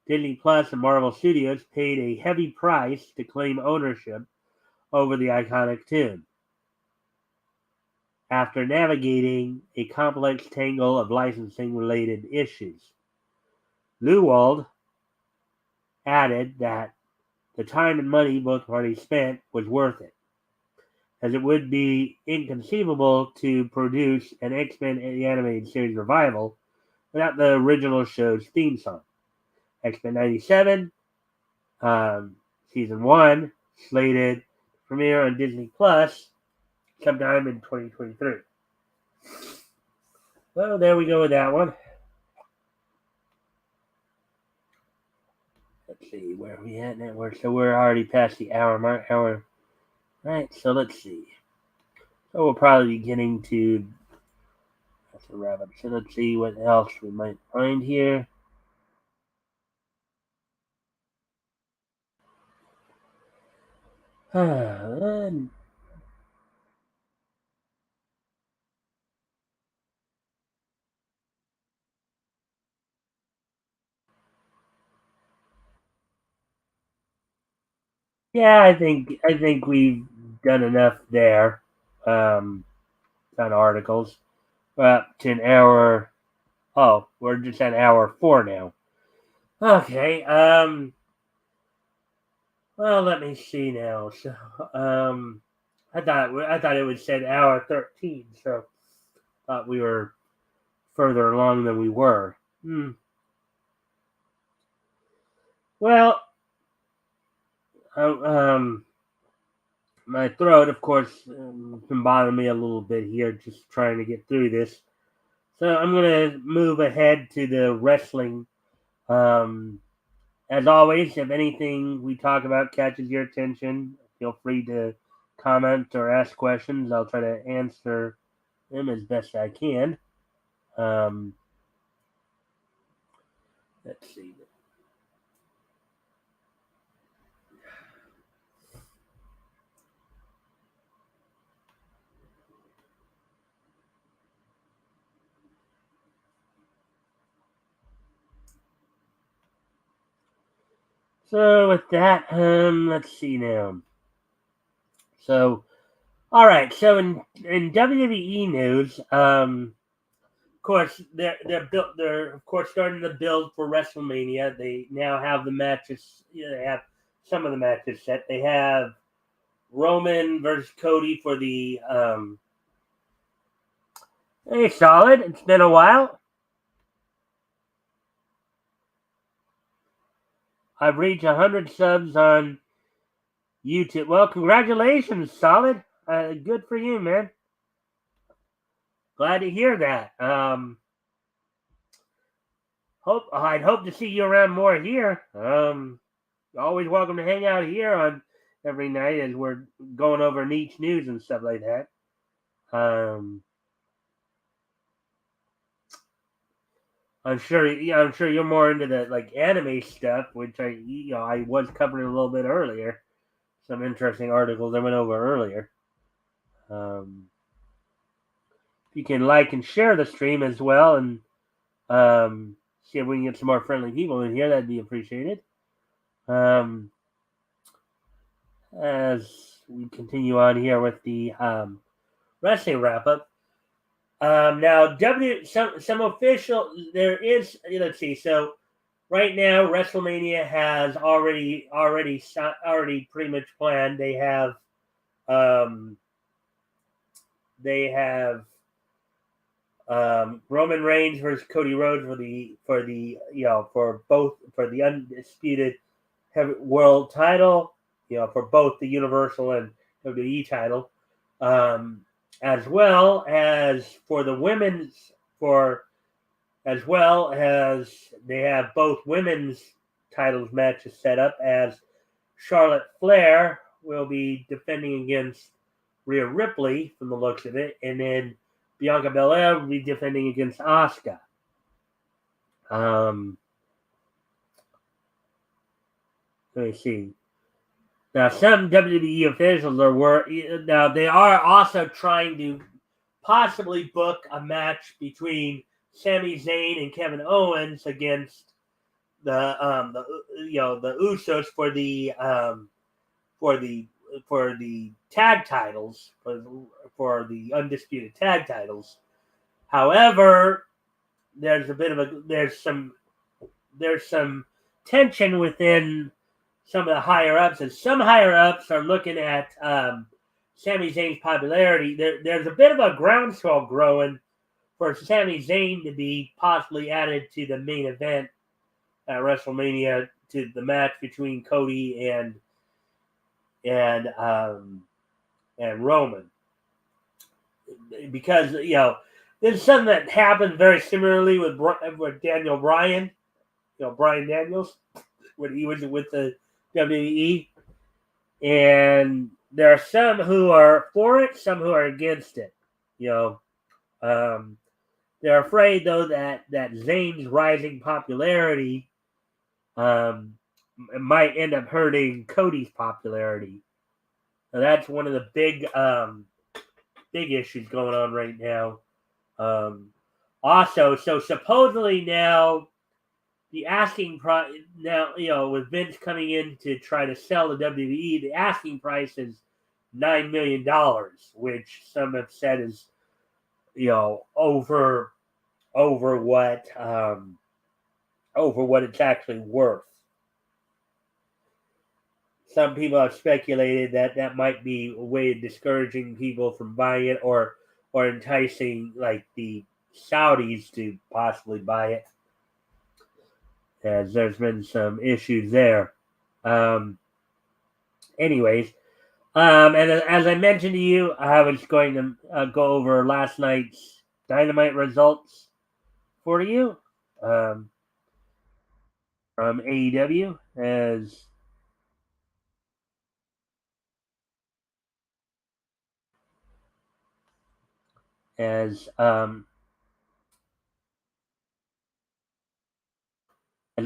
Disney Plus and Marvel Studios paid a heavy price to claim ownership over the iconic tune. After navigating a complex tangle of licensing-related issues, Lewald added that the time and money both parties spent was worth it, as it would be inconceivable to produce an X-Men animated series revival without the original show's theme song. X-Men 97, Season 1, slated to premiere on Disney Plus sometime in 2023. Well, there we go with that one. Let's see, where are we at now? So we're already past the hour mark. Right, so let's see. So we'll probably be getting to that's a wrap up. So let's see what else we might find here. Yeah, I think we've done enough there. Um, on articles. We're up to an hour. Oh, we're just at hour 4 now. Okay. Well, let me see now. So, I thought it would say hour 13. So, thought we were further along than we were. Well, um, my throat, of course, been bothering me a little bit here, just trying to get through this. So I'm gonna move ahead to the wrestling. Um, as always, if anything we talk about catches your attention, feel free to comment or ask questions. I'll try to answer them as best I can. Um, let's see. So with that, let's see now. So, all right. So in WWE news, of course they're of course starting the build for WrestleMania. They now have the matches. They have some of the matches set. They have Roman versus Cody for the Hey, solid. It's been a while. I've reached 100 subs on YouTube. Well, congratulations, solid. Good for you, man. Glad to hear that. I'd hope to see you around more here. Always welcome to hang out here on every night as we're going over niche news and stuff like that. I'm sure. Yeah, I'm sure you're more into the like anime stuff, which I was covering a little bit earlier. Some interesting articles I went over earlier. If you can like and share the stream as well, and see if we can get some more friendly people in here, that'd be appreciated. As we continue on here with the wrestling wrap up. Now, some official there is. Let's see. So right now, WrestleMania has already pretty much planned. Um, they have Roman Reigns versus Cody Rhodes for the undisputed heavy world title. For both the Universal and WWE title. As well as for the women's as well as they have both women's titles matches set up, as Charlotte Flair will be defending against Rhea Ripley from the looks of it, and then Bianca Belair will be defending against Asuka. Let me see. Now, some WWE officials now they are also trying to possibly book a match between Sami Zayn and Kevin Owens against the Usos for the tag titles for the undisputed tag titles. However, there's some tension within some of the higher ups, and some higher ups are looking at Sami Zayn's popularity. There's a bit of a groundswell growing for Sami Zayn to be possibly added to the main event at WrestleMania, to the match between Cody and Roman, because this is something that happened very similarly with Daniel Bryan, Bryan Daniels, when he was with the WWE, and there are some who are for it, some who are against it. They're afraid though that Zayn's rising popularity might end up hurting Cody's popularity. Now, that's one of the big issues going on right now. Also, so supposedly now the asking price now, with Vince coming in to try to sell the WWE, the asking price is $9 million, which some have said is, over what it's actually worth. Some people have speculated that might be a way of discouraging people from buying it, or enticing like the Saudis to possibly buy it, as there's been some issues there. Anyways, and as I mentioned to you, I was going to go over last night's Dynamite results for you from AEW, as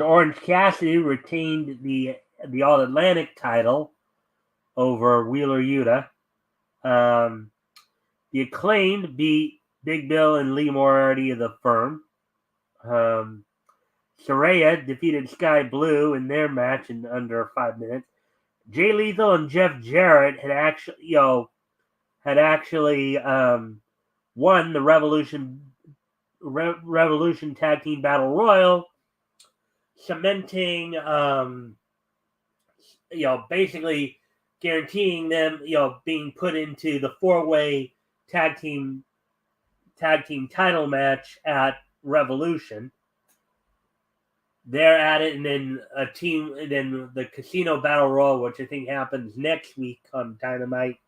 Orange Cassidy retained the All Atlantic title over Wheeler Yuta. The Acclaimed beat Big Bill and Lee Moriarty of the Firm. Saraya defeated Sky Blue in their match in under 5 minutes. Jay Lethal and Jeff Jarrett had actually won the Revolution Tag Team Battle Royal, cementing basically guaranteeing them being put into the 4-way tag team title match at Revolution. They're at it, and then the Casino Battle Royal, which I think happens next week on Dynamite,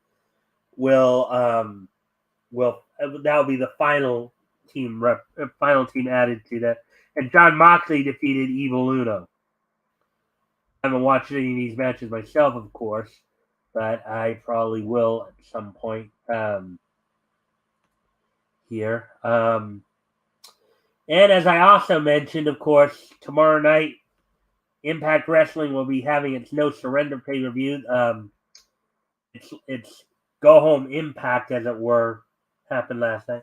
that'll be the final team added to that. And John Moxley defeated Evil Uno. I haven't watched any of these matches myself, of course, but I probably will at some point here. And as I also mentioned, of course, tomorrow night, Impact Wrestling will be having its No Surrender pay-per-view. It's Go Home Impact, as it were, happened last night.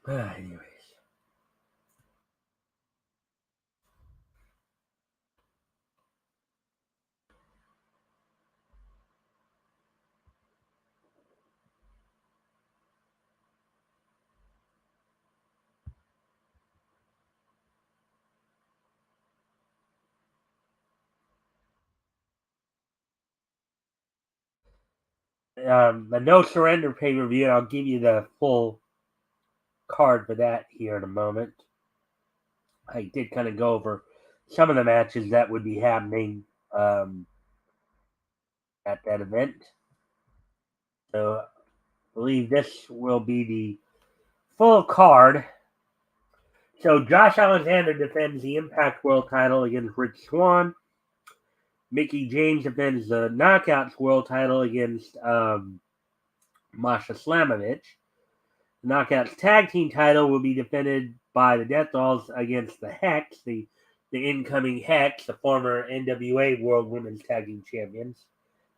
Anyways. The No Surrender pay-per-view, I'll give you the full card for that here in a moment. I did kind of go over some of the matches that would be happening at that event. So I believe this will be the full card. So Josh Alexander defends the Impact World title against Rich Swann. Mickie James defends the Knockouts World title against Masha Slamovich. The Knockouts Tag Team title will be defended by the Death Dolls against the Hex, the incoming Hex, the former NWA World Women's Tag Team Champions,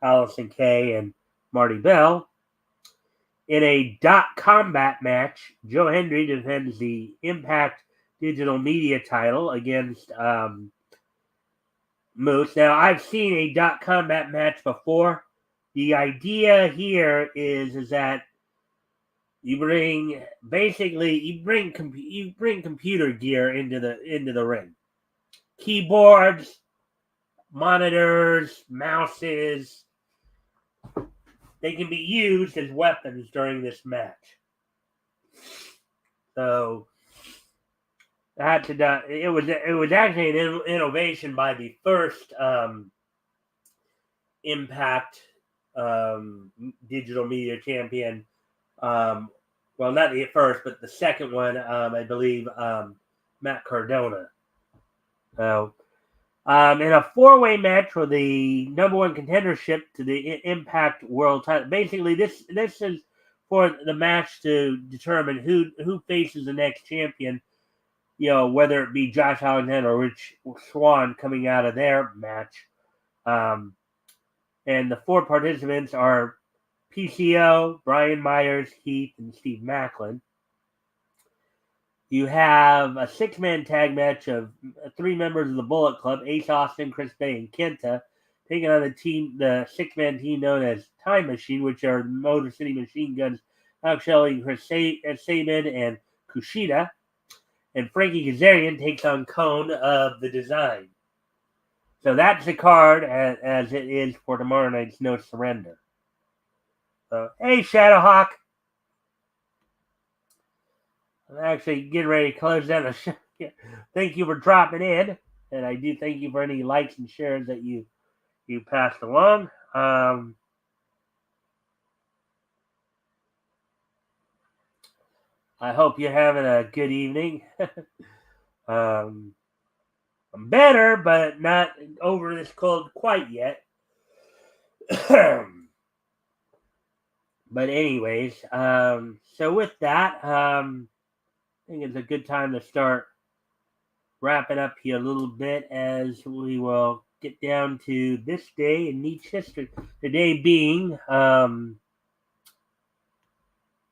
Allison Kay and Marty Bell. In a combat match, Joe Hendry defends the Impact Digital Media title against Moose. Now, I've seen a combat match before. The idea here is that you bring computer gear into the ring, keyboards, monitors, mouses. They can be used as weapons during this match. So it was actually an innovation by the first Impact Digital Media Champion. Well, not the first, but the second one, I believe, Matt Cardona. So, in a 4-way match for the number one contendership to the Impact World title. Basically, this is for the match to determine who faces the next champion. Whether it be Josh Alexander or Rich Swann coming out of their match. And the 4 participants are PCO, Brian Myers, Heath, and Steve Macklin. You have a 6-man tag match of 3 members of the Bullet Club, Ace Austin, Chris Bay, and Kenta, taking on the 6-man team known as Time Machine, which are Motor City Machine Guns, Alex Shelley, Chris Sabin, and Kushida. And Frankie Kazarian takes on Cone of the Design. So that's the card as it is for tomorrow night's No Surrender. So, hey, Shadowhawk. I'm actually getting ready to close down the show. Thank you for dropping in. And I do thank you for any likes and shares that you passed along. I hope you're having a good evening. I'm better, but not over this cold quite yet. But anyways, so with that, I think it's a good time to start wrapping up here a little bit as we will get down to this day in niche history. The day being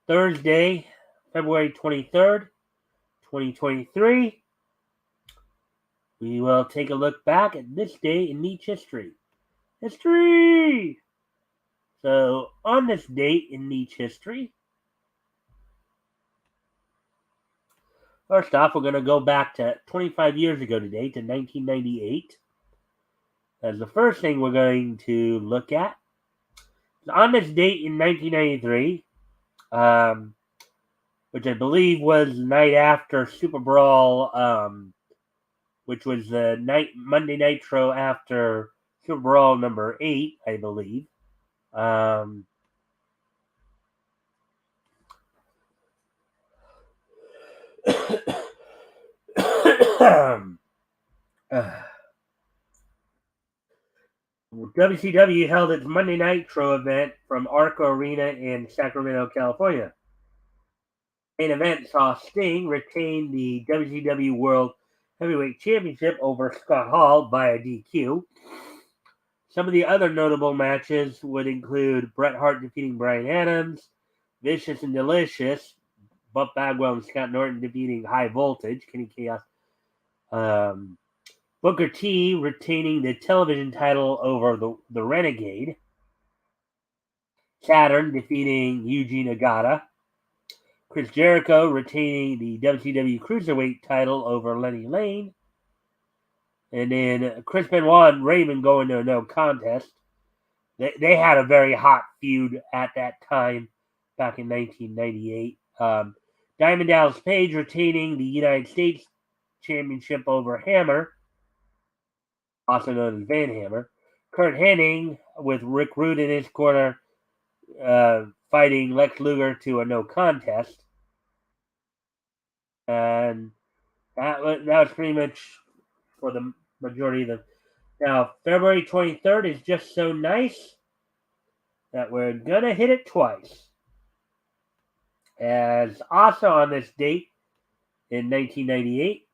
Thursday, February 23rd, 2023. We will take a look back at this day in niche history. History! So, on this date in niche history, first off, we're going to go back to 25 years ago today, to 1998. As the first thing we're going to look at. On this date in 1993, which I believe was the night after Super Brawl, which was the Monday Nitro after Super Brawl number 8, I believe. WCW held its Monday Nitro event from Arco Arena in Sacramento, California. Main event saw Sting retain the WCW World Heavyweight Championship over Scott Hall via DQ. Some of the other notable matches would include Bret Hart defeating Bryan Adams, Vicious and Delicious, Buff Bagwell and Scott Norton defeating High Voltage, Kenny Chaos, Booker T retaining the television title over the Renegade, Saturn defeating Yuji Nagata, Chris Jericho retaining the WCW Cruiserweight title over Lenny Lane, and then Chris Benoit and Raven going to a no contest. They had a very hot feud at that time, back in 1998. Diamond Dallas Page retaining the United States Championship over Hammer, also known as Van Hammer. Kurt Hennig with Rick Rude in his corner, fighting Lex Luger to a no contest. And that was pretty much for the majority of them. Now, February 23rd is just so nice that we're going to hit it twice. As also on this date in 1998,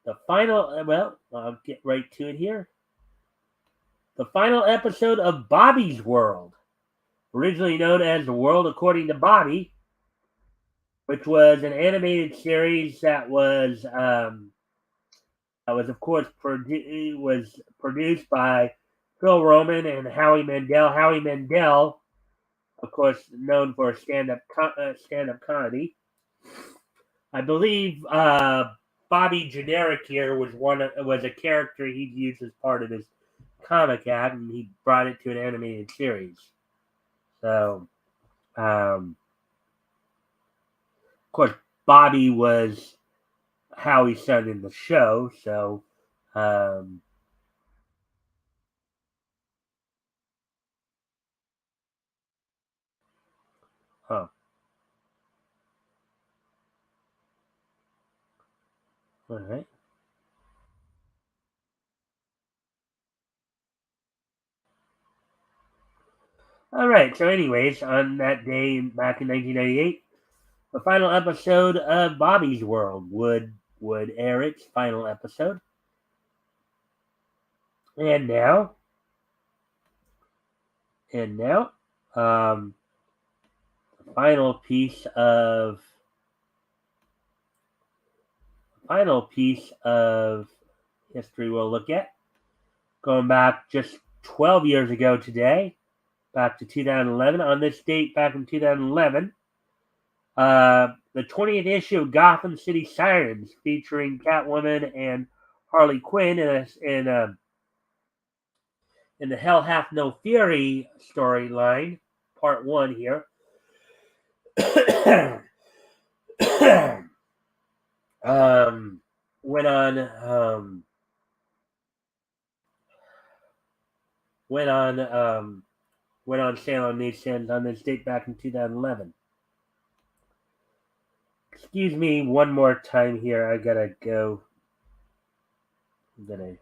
the final, well, I'll get right to it here. The final episode of Bobby's World, originally known as The World According to Bobby, which was an animated series that was of course produced by Phil Roman and Howie Mandel. Howie Mandel, of course, known for stand-up comedy. I believe Bobby Generic here was a character he'd used as part of his comic act, and he brought it to an animated series. So, of course, Bobby was Howie's son in the show. So, huh. All right. All right. So, anyways, on that day back in 1998, the final episode of Bobby's World would air its final episode. And now, the final piece of history we'll look at, going back just 12 years ago today, back to 2011. On this date, back in 2011, the 20th issue of Gotham City Sirens, featuring Catwoman and Harley Quinn in the Hell Hath No Fury storyline, part 1 here. Went on sale on newsstands on this date back in 2011. Excuse me one more time here. I gotta go. I'm gonna.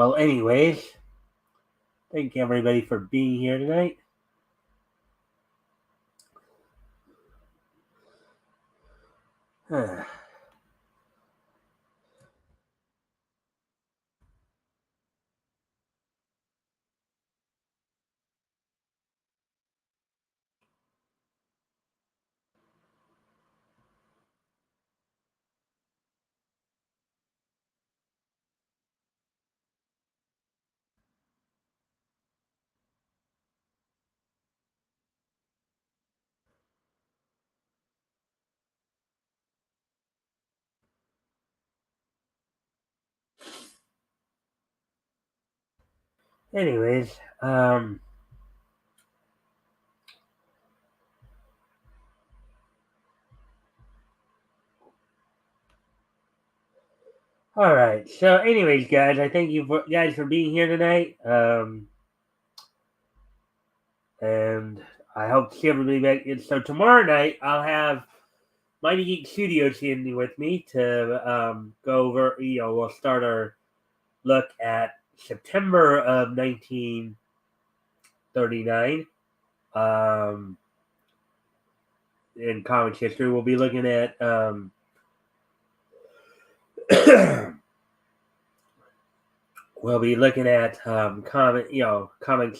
well, anyways, thank everybody for being here tonight. Anyways, all right. So, anyways, guys, I thank you guys for being here tonight. And I hope to see everybody back. And so tomorrow night, I'll have Mighty Geek Studios in with me to go over. We'll start our look at September of 1939. In comics history, we'll be looking at comics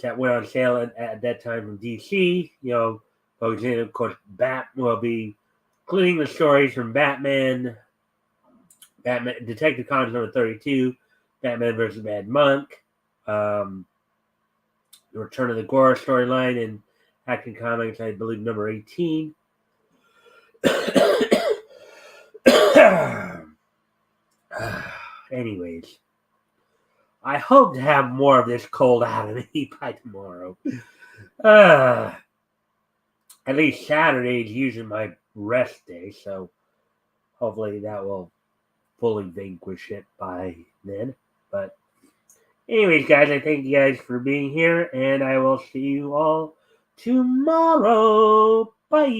that went on sale at that time from DC. Focusing, of course, will be including the stories from Batman, Detective Comics number 32, Batman versus Mad Monk, the Return of the Gore storyline in Action Comics, I believe number 18. Anyways, I hope to have more of this cold out of me by tomorrow. At least Saturday is usually my rest day, so hopefully that will fully vanquish it by then. But anyways, guys, I thank you guys for being here, and I will see you all tomorrow. Bye.